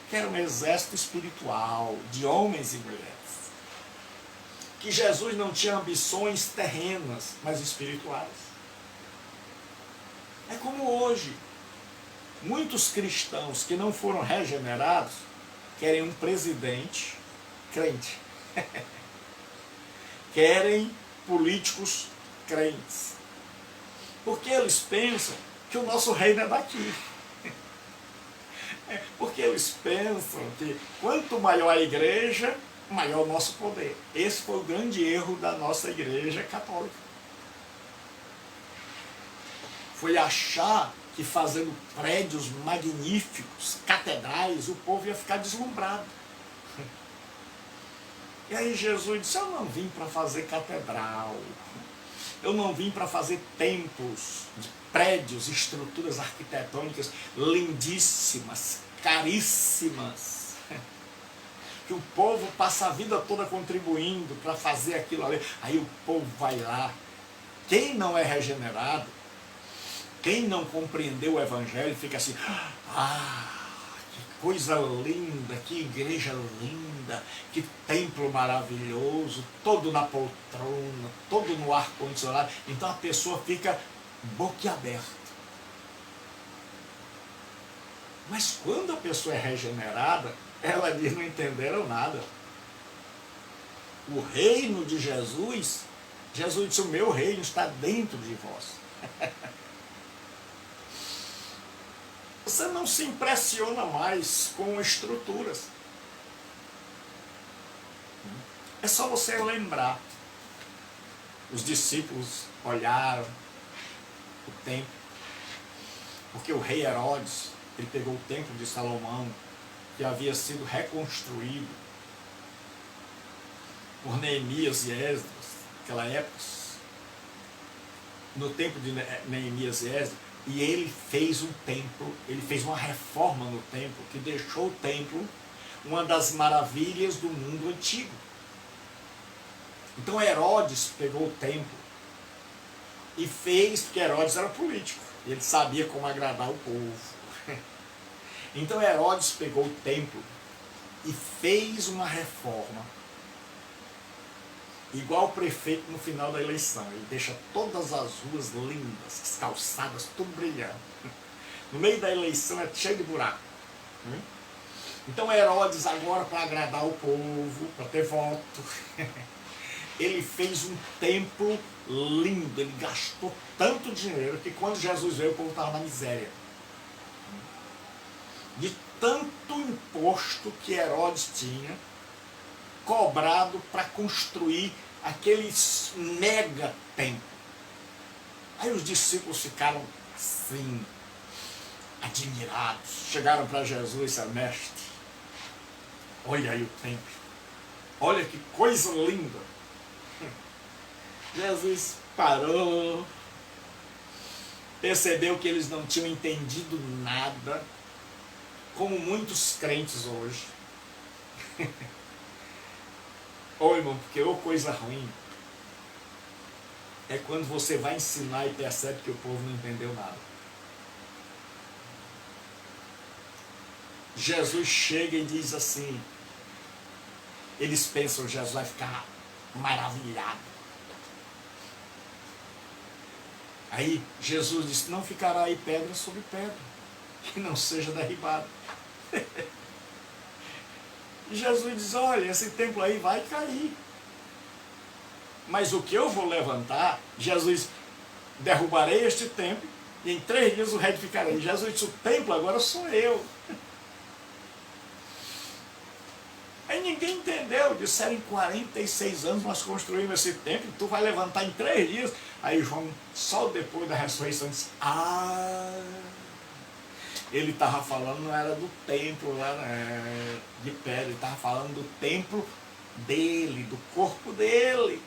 que era um exército espiritual, de homens e mulheres. Que Jesus não tinha ambições terrenas, mas espirituais. É como hoje. Muitos cristãos que não foram regenerados querem um presidente crente. Querem políticos crentes. Porque eles pensam que o nosso reino é daqui. Porque eles pensam que quanto maior a igreja, maior o nosso poder. Esse foi o grande erro da nossa igreja católica. Foi achar que fazendo prédios magníficos, catedrais, o povo ia ficar deslumbrado. E aí Jesus disse, eu não vim para fazer catedral, eu não vim para fazer templos, prédios, estruturas arquitetônicas lindíssimas, caríssimas, que o povo passa a vida toda contribuindo para fazer aquilo ali. Aí o povo vai lá, quem não é regenerado, quem não compreendeu o Evangelho, fica assim, que coisa linda, que igreja linda, que templo maravilhoso, todo na poltrona, todo no ar-condicionado. Então a pessoa fica boquiaberta. Mas quando a pessoa é regenerada, ela diz, não entenderam nada. O reino de Jesus, Jesus disse, o meu reino está dentro de vós. Você não se impressiona mais com estruturas. É só você lembrar. Os discípulos olharam o templo, porque o rei Herodes, ele pegou o templo de Salomão, que havia sido reconstruído por Neemias e Esdras, naquela época, no tempo de Neemias e Esdras, e ele fez um templo, ele fez uma reforma no templo, que deixou o templo uma das maravilhas do mundo antigo. Então Herodes pegou o templo e fez, porque Herodes era político, ele sabia como agradar o povo. Então Herodes pegou o templo e fez uma reforma, igual o prefeito no final da eleição. Ele deixa todas as ruas lindas, as calçadas, tudo brilhando. No meio da eleição é cheio de buraco. Então Herodes agora, para agradar o povo, para ter voto, ele fez um templo lindo. Ele gastou tanto dinheiro que quando Jesus veio o povo estava na miséria. De tanto imposto que Herodes tinha cobrado para construir aquele mega templo. Aí os discípulos ficaram assim, admirados. Chegaram para Jesus e disseram, mestre, olha aí o templo, olha que coisa linda. Jesus parou, percebeu que eles não tinham entendido nada, como muitos crentes hoje. Ô irmão, porque coisa ruim é quando você vai ensinar e percebe que o povo não entendeu nada. Jesus chega e diz assim, eles pensam, Jesus vai ficar maravilhado. Aí Jesus disse, não ficará aí pedra sobre pedra, que não seja derribada. E Jesus diz, olha, esse templo aí vai cair. Mas o que eu vou levantar, Jesus, derrubarei este templo, e em 3 dias o reedificarei. Jesus disse, o templo agora sou eu. Aí ninguém entendeu, disseram, em 46 anos nós construímos esse templo, tu vai levantar em 3 dias. Aí João, só depois da ressurreição, disse, ele estava falando, não era do templo lá de pedra, ele estava falando do templo dele, do corpo dele.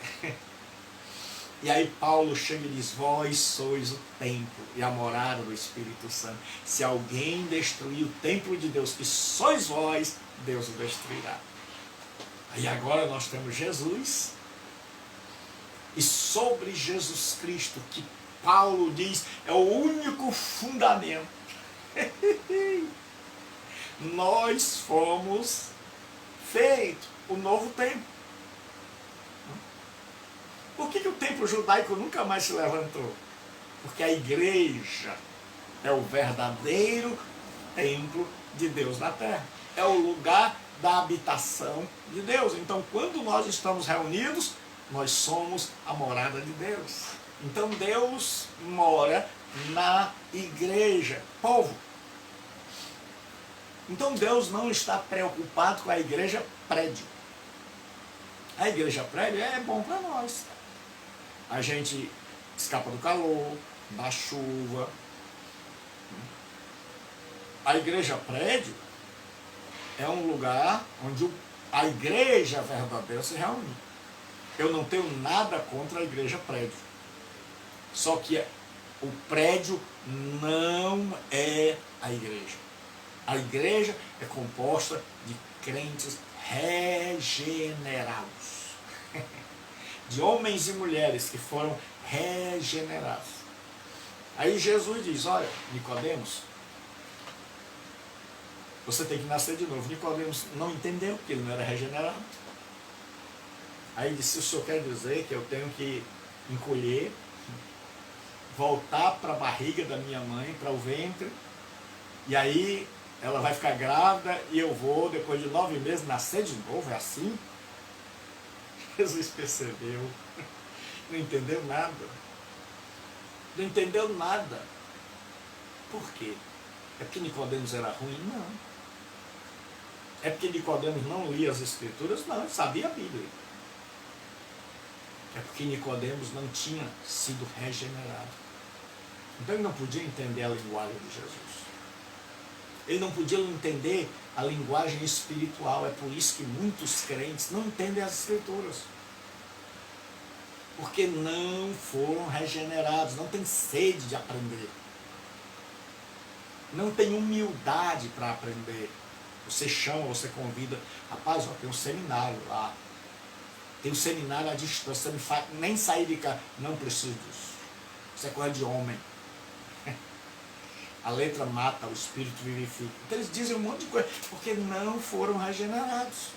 E aí Paulo chega e diz, vós sois o templo e a morada do Espírito Santo. Se alguém destruir o templo de Deus, que sois vós, Deus o destruirá. Aí agora nós temos Jesus, e sobre Jesus Cristo, que Paulo diz, é o único fundamento. Nós fomos feitos o novo templo. Por que o templo judaico nunca mais se levantou? Porque a igreja é o verdadeiro templo de Deus na terra. É o lugar da habitação de Deus. Então, quando nós estamos reunidos, nós somos a morada de Deus. Então, Deus mora na igreja, povo. Então, Deus não está preocupado com a igreja prédio. A igreja prédio é bom para nós. A gente escapa do calor, da chuva. A igreja prédio é um lugar onde a igreja verdadeira se reúne. Eu não tenho nada contra a igreja prédio. Só que o prédio não é a igreja. A igreja é composta de crentes regenerados. De homens e mulheres que foram regenerados. Aí Jesus diz, olha, Nicodemos, você tem que nascer de novo. Nicodemos não entendeu, porque ele não era regenerado. Aí ele disse, o senhor quer dizer que eu tenho que encolher, voltar para a barriga da minha mãe, para o ventre, e aí ela vai ficar grávida e eu vou, depois de 9 meses, nascer de novo? É assim? Jesus percebeu, não entendeu nada. Não entendeu nada. Por quê? É porque Nicodemos era ruim? Não. É porque Nicodemos não lia as Escrituras? Não, ele sabia a Bíblia. É porque Nicodemos não tinha sido regenerado. Então ele não podia entender a linguagem de Jesus. Ele não podia entender a linguagem espiritual. É por isso que muitos crentes não entendem as Escrituras. Porque não foram regenerados, não têm sede de aprender. Não tem humildade para aprender. Você chama, você convida. Rapaz, ó, tem um seminário lá. Tem um seminário à distância. Você nem sair de casa. Não preciso disso. Isso é coisa de homem. A letra mata, o espírito vivifica. Então eles dizem um monte de coisa, porque não foram regenerados.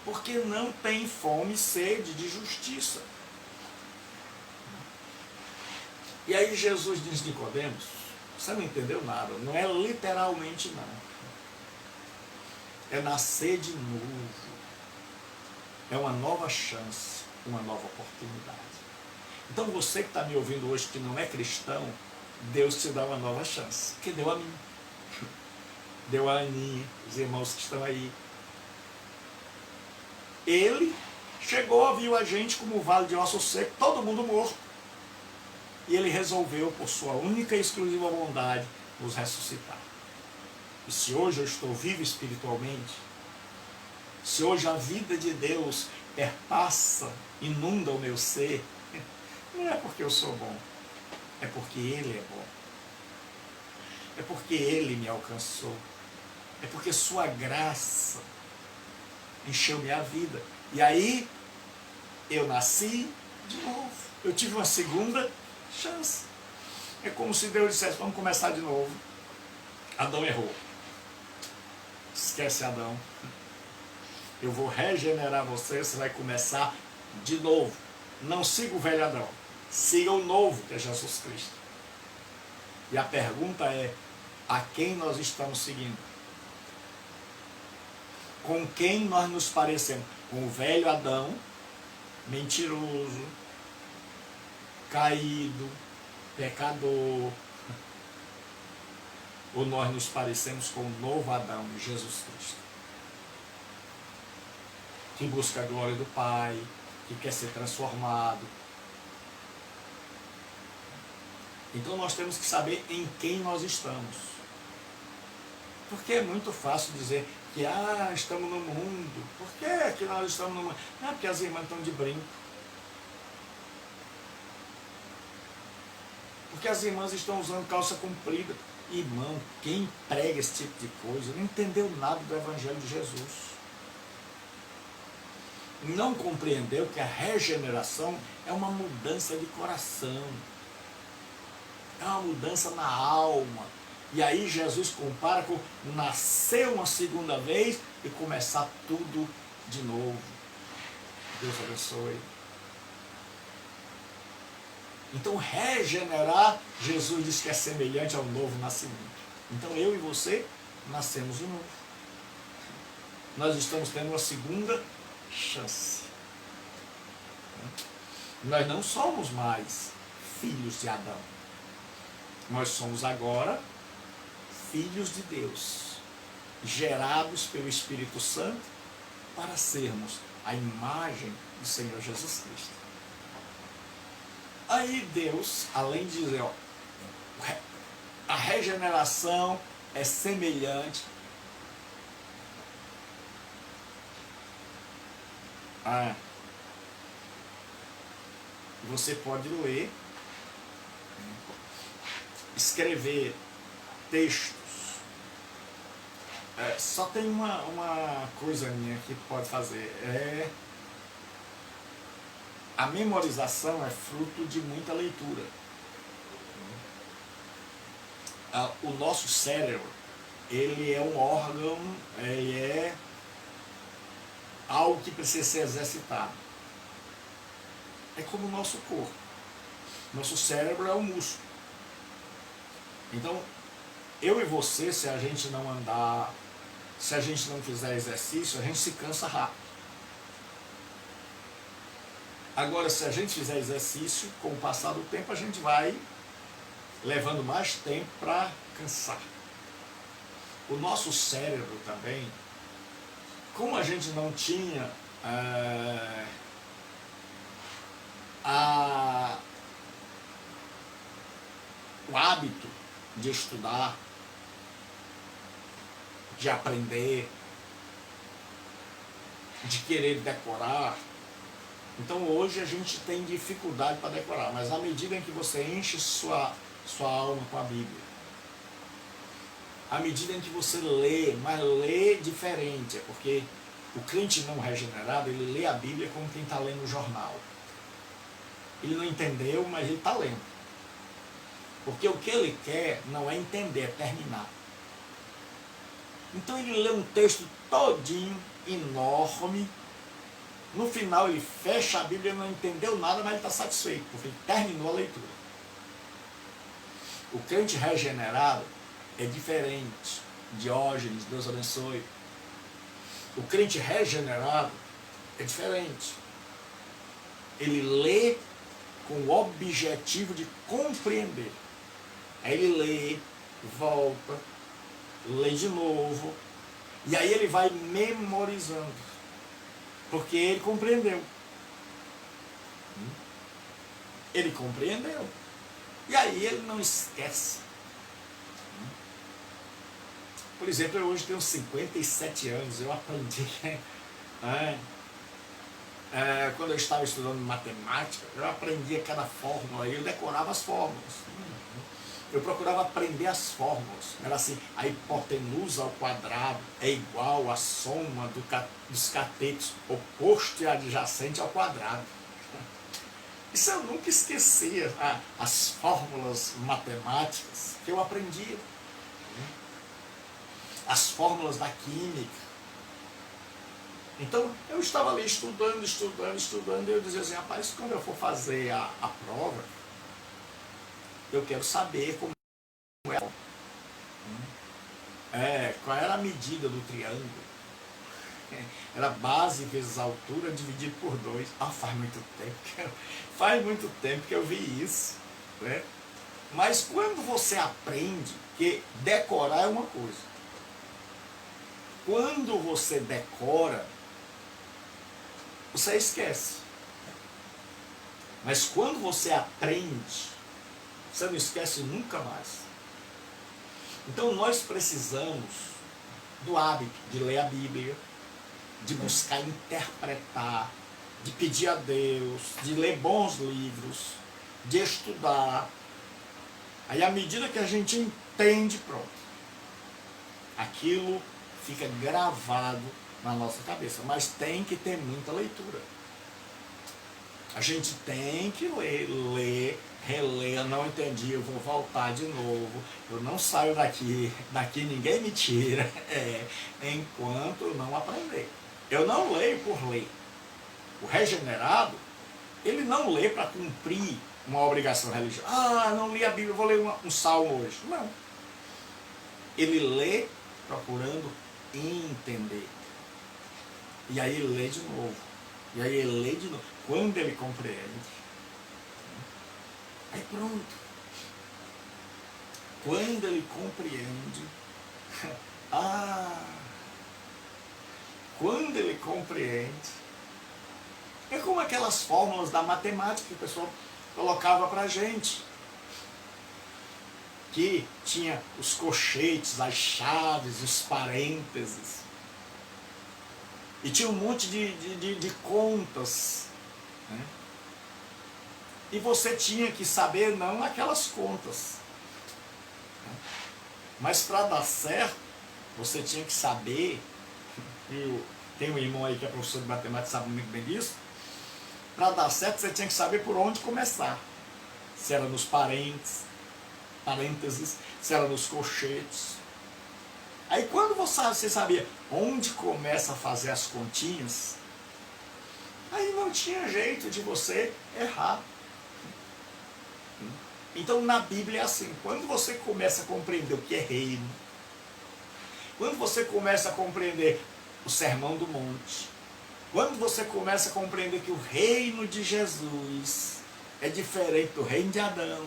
Porque não tem fome e sede de justiça. E aí Jesus diz a Nicodemos, você não entendeu nada, não é literalmente não. É nascer de novo. É uma nova chance, uma nova oportunidade. Então você que está me ouvindo hoje que não é cristão, Deus te dá uma nova chance, que deu a mim, deu a Aninha, os irmãos que estão aí. Ele chegou, viu a gente como um vale de osso seco, todo mundo morto. E ele resolveu, por sua única e exclusiva bondade, nos ressuscitar. E se hoje eu estou vivo espiritualmente, se hoje a vida de Deus perpassa, inunda o meu ser, não é porque eu sou bom, é porque Ele é bom. É porque Ele me alcançou. É porque sua graça encheu minha vida. E aí, eu nasci de novo. Eu tive uma segunda chance. É como se Deus dissesse, vamos começar de novo. Adão errou. Esquece Adão. Eu vou regenerar você, você vai começar de novo. Não siga o velho Adão. Siga o novo, que é Jesus Cristo. E a pergunta é, a quem nós estamos seguindo? Com quem nós nos parecemos? Com o velho Adão, mentiroso, caído, pecador. Ou nós nos parecemos com o novo Adão, Jesus Cristo, que busca a glória do Pai, que quer ser transformado. Então nós temos que saber em quem nós estamos. Porque é muito fácil dizer que estamos no mundo. Por que nós estamos no mundo? Não, porque as irmãs estão de brinco. Porque as irmãs estão usando calça comprida. Irmão, quem prega esse tipo de coisa não entendeu nada do Evangelho de Jesus. Não compreendeu que a regeneração é uma mudança de coração. É uma mudança na alma. E aí Jesus compara com nascer uma segunda vez e começar tudo de novo. Deus abençoe. Então regenerar, Jesus diz que é semelhante ao novo nascimento. Então eu e você nascemos de novo. Nós estamos tendo uma segunda chance. Nós não somos mais filhos de Adão. Nós somos agora filhos de Deus, gerados pelo Espírito Santo para sermos a imagem do Senhor Jesus Cristo. Aí Deus, além de dizer, a regeneração é semelhante a... Você pode ler, escrever textos. Só tem uma coisa minha que pode fazer. A memorização é fruto de muita leitura. O nosso cérebro, ele é um órgão, ele é algo que precisa ser exercitado. É como o nosso corpo. Nosso cérebro é um músculo. Então, eu e você, se a gente não andar, se a gente não fizer exercício, a gente se cansa rápido. Agora, se a gente fizer exercício, com o passar do tempo, a gente vai levando mais tempo para cansar. O nosso cérebro também, como a gente não tinha o hábito de estudar, de aprender, de querer decorar, então hoje a gente tem dificuldade para decorar, mas à medida em que você enche sua alma com a Bíblia, à medida em que você lê, mas lê diferente, porque o crente não regenerado, ele lê a Bíblia como quem está lendo o jornal. Ele não entendeu, mas ele está lendo. Porque o que ele quer não é entender, é terminar. Então ele lê um texto todinho, enorme. No final ele fecha a Bíblia, não entendeu nada, mas ele está satisfeito, porque ele terminou a leitura. O crente regenerado é diferente. Diógenes, Deus abençoe. O crente regenerado é diferente. Ele lê com o objetivo de compreender. Aí ele lê, volta, lê de novo, e aí ele vai memorizando, porque ele compreendeu. Ele compreendeu. E aí ele não esquece. Por exemplo, eu hoje tenho 57 anos, eu aprendi, quando eu estava estudando matemática, eu aprendia cada fórmula, eu decorava as fórmulas. Eu procurava aprender as fórmulas. Era assim, a hipotenusa ao quadrado é igual à soma dos catetos oposto e adjacente ao quadrado. Isso eu nunca esquecia, as fórmulas matemáticas que eu aprendia. As fórmulas da química. Então, eu estava ali estudando, e eu dizia assim, rapaz, quando eu for fazer a prova, eu quero saber como qual era a medida do triângulo. Era base vezes altura dividido por 2. Faz muito tempo que eu vi isso. Né? Mas quando você aprende, que decorar é uma coisa. Quando você decora, você esquece. Mas quando você aprende, você não esquece nunca mais. Então nós precisamos do hábito de ler a Bíblia, de buscar interpretar, de pedir a Deus, de ler bons livros, de estudar. Aí, à medida que a gente entende, pronto, aquilo fica gravado na nossa cabeça. Mas tem que ter muita leitura. A gente tem que ler, reler. Eu não entendi, eu vou voltar de novo. Eu não saio daqui ninguém me tira, enquanto eu não aprender. Eu não leio por ler. O regenerado, ele não lê para cumprir uma obrigação religiosa. Não li a Bíblia, vou ler um salmo hoje. Não. Ele lê procurando entender. E aí ele lê de novo. E aí ele lê de novo. Quando ele compreende, aí pronto. Quando ele compreende, quando ele compreende, é como aquelas fórmulas da matemática que o pessoal colocava para a gente, que tinha os colchetes, as chaves, os parênteses, e tinha um monte de contas, né? E você tinha que saber não aquelas contas, né? Mas para dar certo, você tinha que saber, tem um irmão aí que é professor de matemática, sabe muito bem disso. Para dar certo, você tinha que saber por onde começar. Se era nos parênteses, se era nos colchetes. Aí quando você sabia onde começa a fazer as continhas, aí não tinha jeito de você errar. Então na Bíblia é assim, quando você começa a compreender o que é reino, quando você começa a compreender o Sermão do Monte, quando você começa a compreender que o reino de Jesus é diferente do reino de Adão,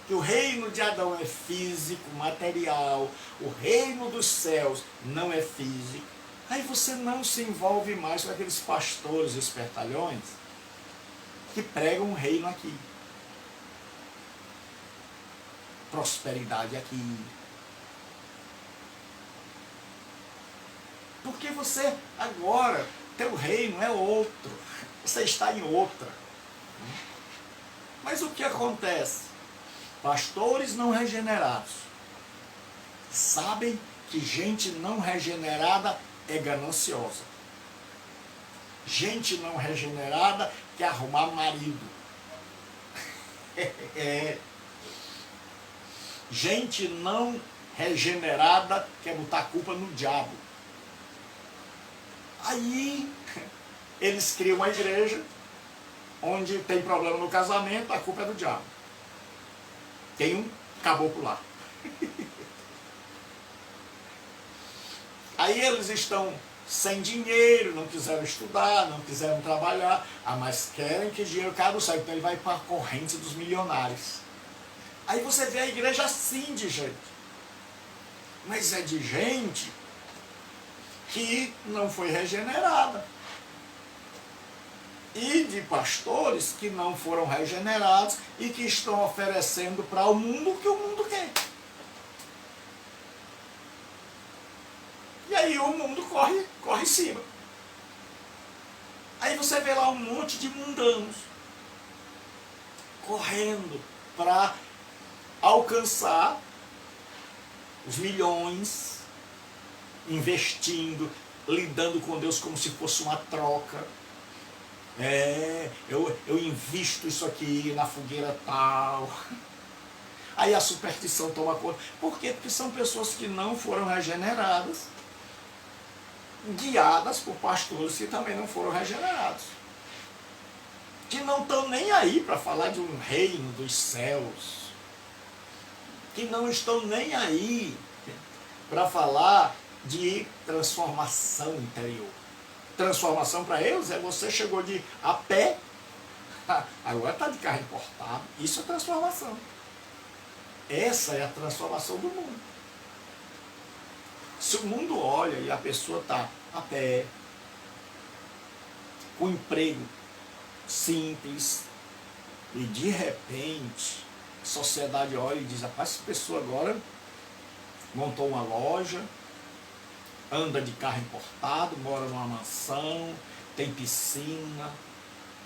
que o reino de Adão é físico, material, o reino dos céus não é físico, aí você não se envolve mais com aqueles pastores e espertalhões que pregam o reino aqui, prosperidade aqui. Porque você agora, teu reino é outro, você está em outra. Mas o que acontece? Pastores não regenerados sabem que gente não regenerada é gananciosa. Gente não regenerada quer arrumar marido. Gente não regenerada quer botar a culpa no diabo. Aí eles criam uma igreja onde tem problema no casamento, a culpa é do diabo. Tem um caboclo lá. Aí eles estão sem dinheiro, não quiseram estudar, não quiseram trabalhar, mas querem que dinheiro caia do céu, então ele vai para a corrente dos milionários. Aí você vê a igreja assim de gente. Mas é de gente que não foi regenerada. E de pastores que não foram regenerados e que estão oferecendo para o mundo o que o mundo quer. E aí o mundo corre em cima. Aí você vê lá um monte de mundanos correndo para alcançar os milhões, investindo, lidando com Deus como se fosse uma troca. Eu invisto isso aqui na fogueira tal. Aí a superstição toma conta. Por quê? Porque são pessoas que não foram regeneradas, guiadas por pastores que também não foram regenerados, que não estão nem aí para falar de um reino dos céus, que não estão nem aí para falar de transformação interior. Transformação para eles é você chegou a pé, agora está de carro importado. Isso é transformação. Essa é a transformação do mundo. Se o mundo olha e a pessoa está a pé, com emprego simples, e de repente a sociedade olha e diz: rapaz, essa pessoa agora montou uma loja, anda de carro importado, mora numa mansão, tem piscina,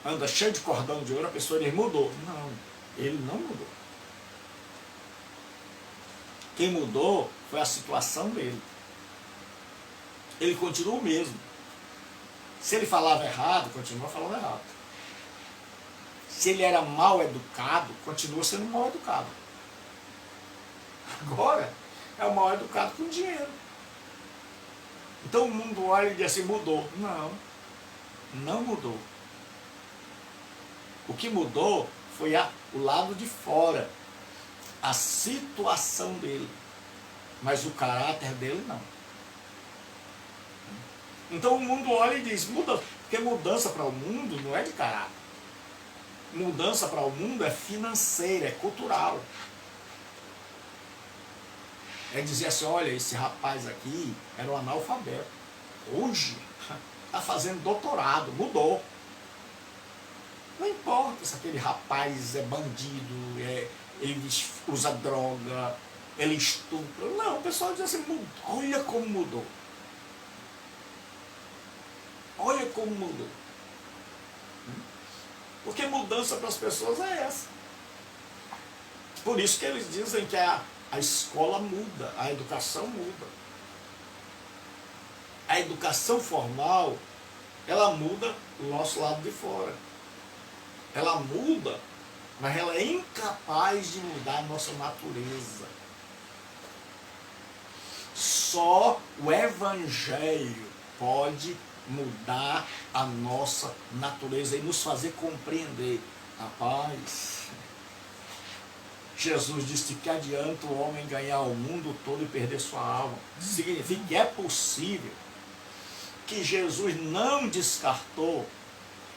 anda cheio de cordão de ouro, a pessoa diz, mudou. Não, ele não mudou. Quem mudou foi a situação dele. Ele continua o mesmo. Se ele falava errado, continua falando errado. Se ele era mal educado, continua sendo mal educado. Agora, é o mal educado com dinheiro. Então o mundo olha e diz assim, mudou. Não, não mudou. O que mudou foi o lado de fora, a situação dele. Mas o caráter dele não. Então o mundo olha e diz, muda, porque mudança para o mundo não é de caráter. Mudança para o mundo é financeira, é cultural. É dizer assim, olha, esse rapaz aqui era um analfabeto. Hoje está fazendo doutorado, mudou. Não importa se aquele rapaz é bandido, ele usa droga, ele estupra. Não, o pessoal diz assim, olha como mudou. Olha como mudou. Porque mudança para as pessoas é essa. Por isso que eles dizem que a escola muda, a educação muda. A educação formal, ela muda o nosso lado de fora. Ela muda, mas ela é incapaz de mudar a nossa natureza. Só o Evangelho pode mudar a nossa natureza e nos fazer compreender. Rapaz, Jesus disse que adianta o homem ganhar o mundo todo e perder sua alma. Significa que é possível, que Jesus não descartou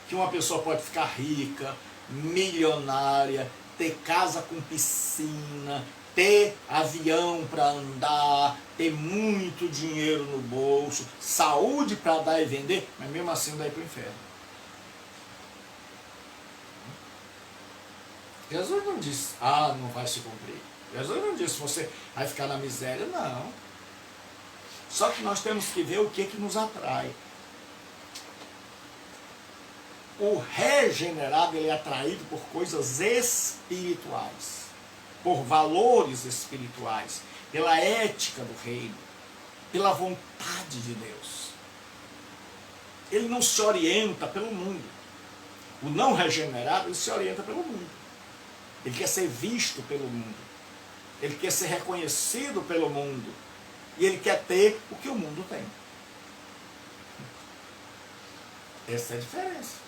que uma pessoa pode ficar rica, milionária, ter casa com piscina, ter avião para andar, ter muito dinheiro no bolso, saúde para dar e vender, mas mesmo assim daí para o inferno. Jesus não disse, não vai se cumprir. Jesus não disse, você vai ficar na miséria, não. Só que nós temos que ver o que nos atrai. O regenerado, ele é atraído por coisas espirituais, por valores espirituais, pela ética do reino, pela vontade de Deus. Ele não se orienta pelo mundo. O não regenerado, ele se orienta pelo mundo. Ele quer ser visto pelo mundo. Ele quer ser reconhecido pelo mundo. E ele quer ter o que o mundo tem. Essa é a diferença.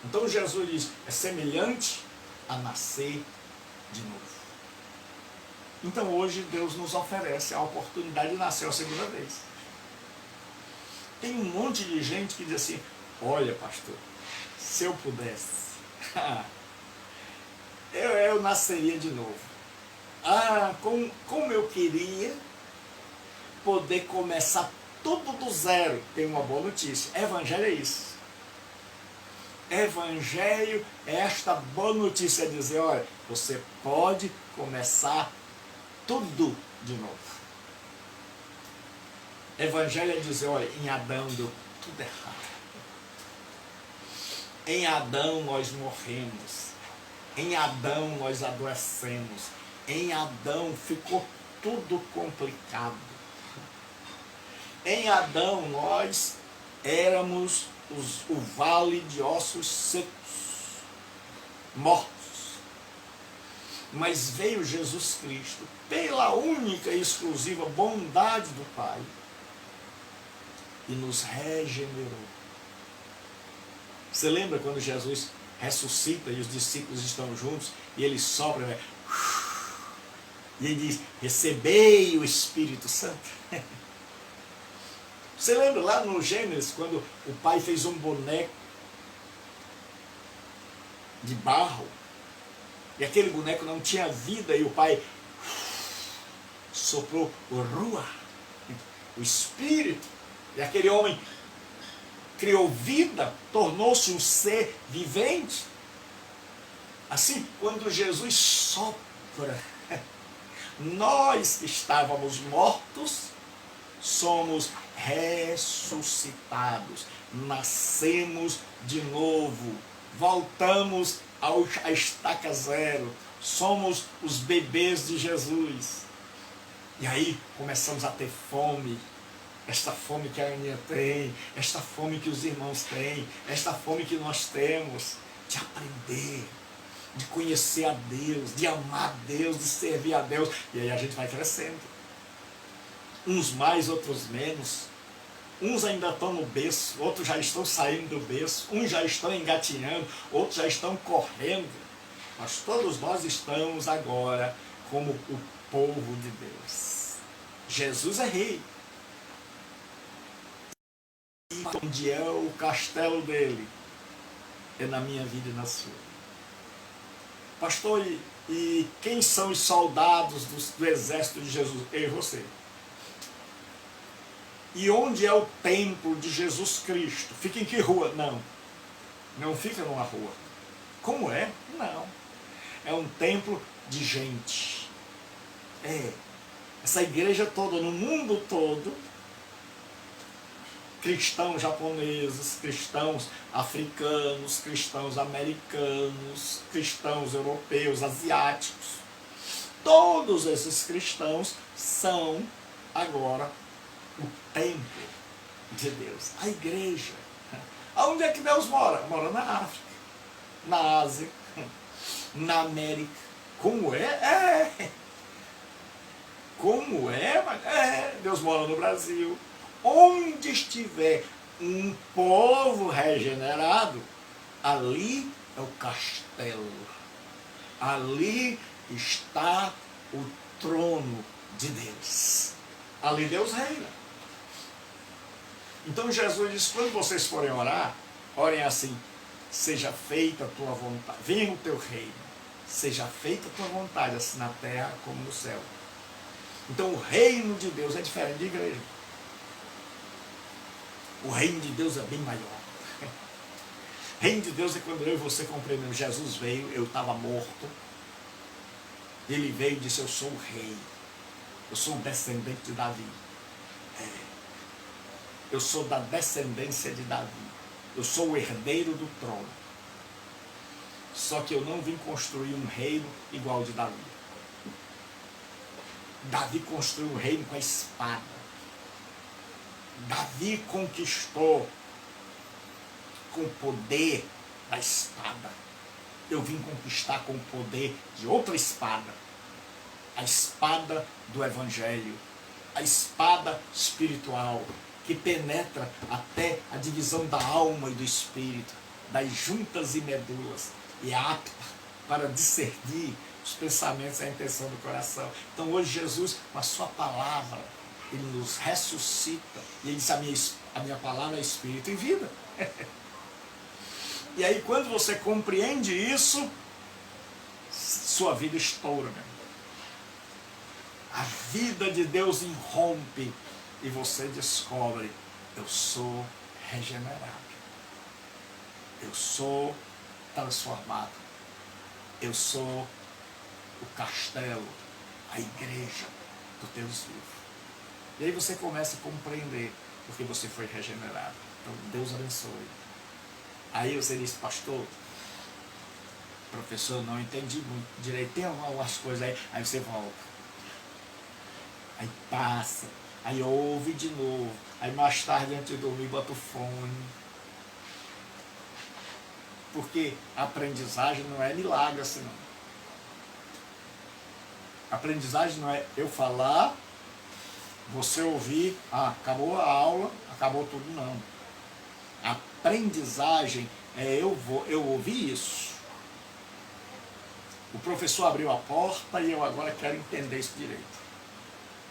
Então Jesus diz, é semelhante a nascer de novo. Então hoje Deus nos oferece a oportunidade de nascer a segunda vez. Tem um monte de gente que diz assim, olha pastor, se eu pudesse, eu nasceria de novo. Como eu queria poder começar tudo do zero. Tem uma boa notícia, evangelho é isso. Evangelho é esta boa notícia, é dizer, olha, você pode começar tudo de novo. Evangelho é dizer, olha, em Adão deu tudo errado. Em Adão nós morremos. Em Adão nós adoecemos. Em Adão ficou tudo complicado. Em Adão nós éramos o vale de ossos secos, mortos. Mas veio Jesus Cristo, pela única e exclusiva bondade do Pai, e nos regenerou. Você lembra quando Jesus ressuscita e os discípulos estão juntos, e ele sopra, e ele diz, recebei o Espírito Santo? Você lembra lá no Gênesis, quando o pai fez um boneco de barro, e aquele boneco não tinha vida, e o pai soprou o Ruach, o Espírito, e aquele homem criou vida, tornou-se um ser vivente. Assim, quando Jesus sopra Nós que estávamos mortos, somos ressuscitados, nascemos de novo, voltamos à estaca zero, somos os bebês de Jesus. E aí começamos a ter fome, esta fome que a Aninha tem, esta fome que os irmãos têm, esta fome que nós temos, de aprender, de conhecer a Deus, de amar a Deus, de servir a Deus. E aí a gente vai crescendo. Uns mais, outros menos. Uns ainda estão no berço, outros já estão saindo do berço, uns já estão engatinhando, outros já estão correndo. Mas todos nós estamos agora como o povo de Deus. Jesus é rei. E onde é o castelo dele? É na minha vida e na sua. Pastor, e quem são os soldados do exército de Jesus? Eu e você. E onde é o templo de Jesus Cristo? Fica em que rua? Não. Não fica numa rua. Como é? Não. É um templo de gente. Essa igreja toda, no mundo todo, cristãos japoneses, cristãos africanos, cristãos americanos, cristãos europeus, asiáticos. Todos esses cristãos são agora o templo de Deus, a igreja. Aonde é que Deus mora? Mora na África, na Ásia, na América. Como é? Como é? Deus mora no Brasil. Onde estiver um povo regenerado, ali é o castelo. Ali está o trono de Deus. Ali Deus reina. Então Jesus diz, quando vocês forem orar, orem assim: seja feita a tua vontade, venha o teu reino, seja feita a tua vontade, assim na terra como no céu. Então o reino de Deus é diferente de igreja. O reino de Deus é bem maior. O reino de Deus é quando eu e você compreendemos. Jesus veio, eu estava morto. Ele veio e disse, eu sou o rei. Eu sou um descendente de Davi. Eu sou da descendência de Davi. Eu sou o herdeiro do trono. Só que eu não vim construir um reino igual ao de Davi. Davi construiu um reino com a espada. Davi conquistou com o poder da espada. Eu vim conquistar com o poder de outra espada. A espada do Evangelho. A espada espiritual, que penetra até a divisão da alma e do espírito, das juntas e medulas, e é apta para discernir os pensamentos e a intenção do coração. Então hoje Jesus, com a sua palavra, ele nos ressuscita, e ele diz, a minha palavra é espírito e vida. E aí quando você compreende isso, sua vida estoura, meu irmão. A vida de Deus irrompe e você descobre, eu sou regenerado. Eu sou transformado. Eu sou o castelo, a igreja do Deus vivo. E aí você começa a compreender porque você foi regenerado. Então Deus abençoe. Aí você diz, pastor, professor, não entendi muito direito, tem algumas coisas aí você volta. Aí passa, aí ouve de novo, aí mais tarde antes de dormir bota o fone. Porque a aprendizagem não é milagre assim não. A aprendizagem não é eu falar, você ouvir, acabou a aula, acabou tudo, não. A aprendizagem é eu ouvi isso. O professor abriu a porta e eu agora quero entender isso direito.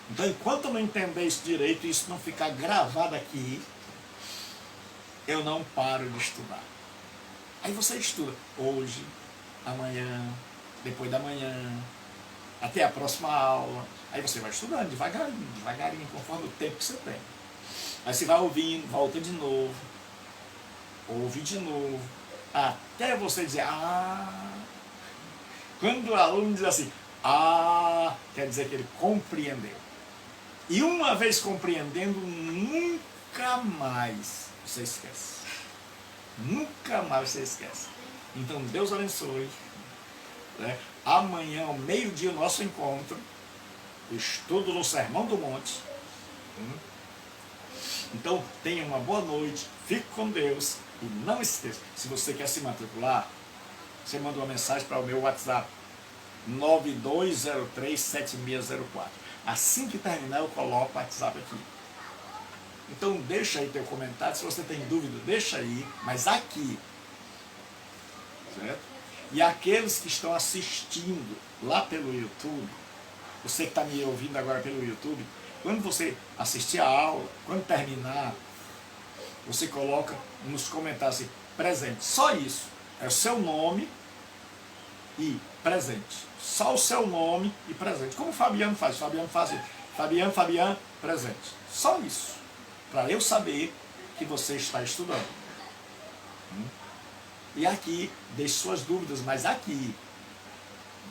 Então, enquanto eu não entender isso direito e isso não ficar gravado aqui, eu não paro de estudar. Aí você estuda hoje, amanhã, depois da manhã, até a próxima aula. Aí você vai estudando devagarinho, conforme o tempo que você tem. Aí você vai ouvindo, volta de novo, ouve de novo, até você dizer, quando o aluno diz assim, quer dizer que ele compreendeu. E uma vez compreendendo, nunca mais você esquece. Nunca mais você esquece. Então Deus abençoe. Né? Amanhã, ao meio-dia, o nosso encontro. Estudo no Sermão do Monte. Então tenha uma boa noite. Fique com Deus. E não esqueça, se você quer se matricular, você manda uma mensagem para o meu WhatsApp. 9203-7604. Assim que terminar, eu coloco o WhatsApp aqui. Então deixa aí teu comentário. Se você tem dúvida, deixa aí. Mas aqui. Certo? E aqueles que estão assistindo lá pelo YouTube, você que está me ouvindo agora pelo YouTube, quando você assistir a aula, quando terminar, você coloca nos comentários assim, presente. Só isso. É o seu nome e presente. Só o seu nome e presente. Como o Fabiano faz. Fabiano faz assim, Fabiano, presente. Só isso. Para eu saber que você está estudando. E aqui, deixe suas dúvidas, mas aqui,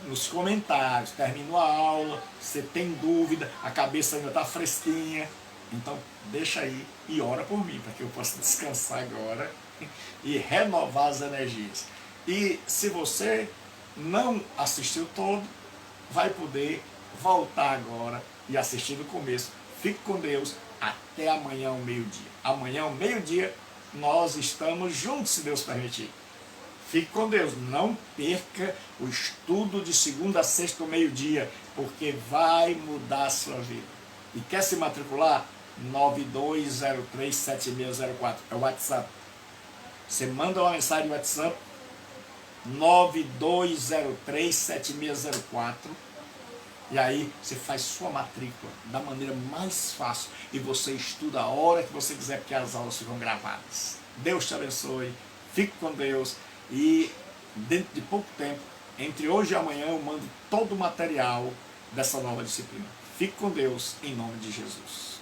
nos comentários, terminou a aula, você tem dúvida, a cabeça ainda está fresquinha, então deixa aí e ora por mim, para que eu possa descansar agora e renovar as energias. E se você não assistiu todo, vai poder voltar agora e assistir do começo. Fique com Deus, até amanhã ao meio-dia. Amanhã ao meio-dia nós estamos juntos, se Deus permitir. Fique com Deus, não perca o estudo de segunda a sexta ao meio-dia, porque vai mudar a sua vida. E quer se matricular? 9203-7604, é o WhatsApp. Você manda uma mensagem no WhatsApp, 9203-7604, e aí você faz sua matrícula da maneira mais fácil, e você estuda a hora que você quiser, porque as aulas ficam gravadas. Deus te abençoe, fique com Deus. E dentro de pouco tempo, entre hoje e amanhã, eu mando todo o material dessa nova disciplina. Fique com Deus, em nome de Jesus.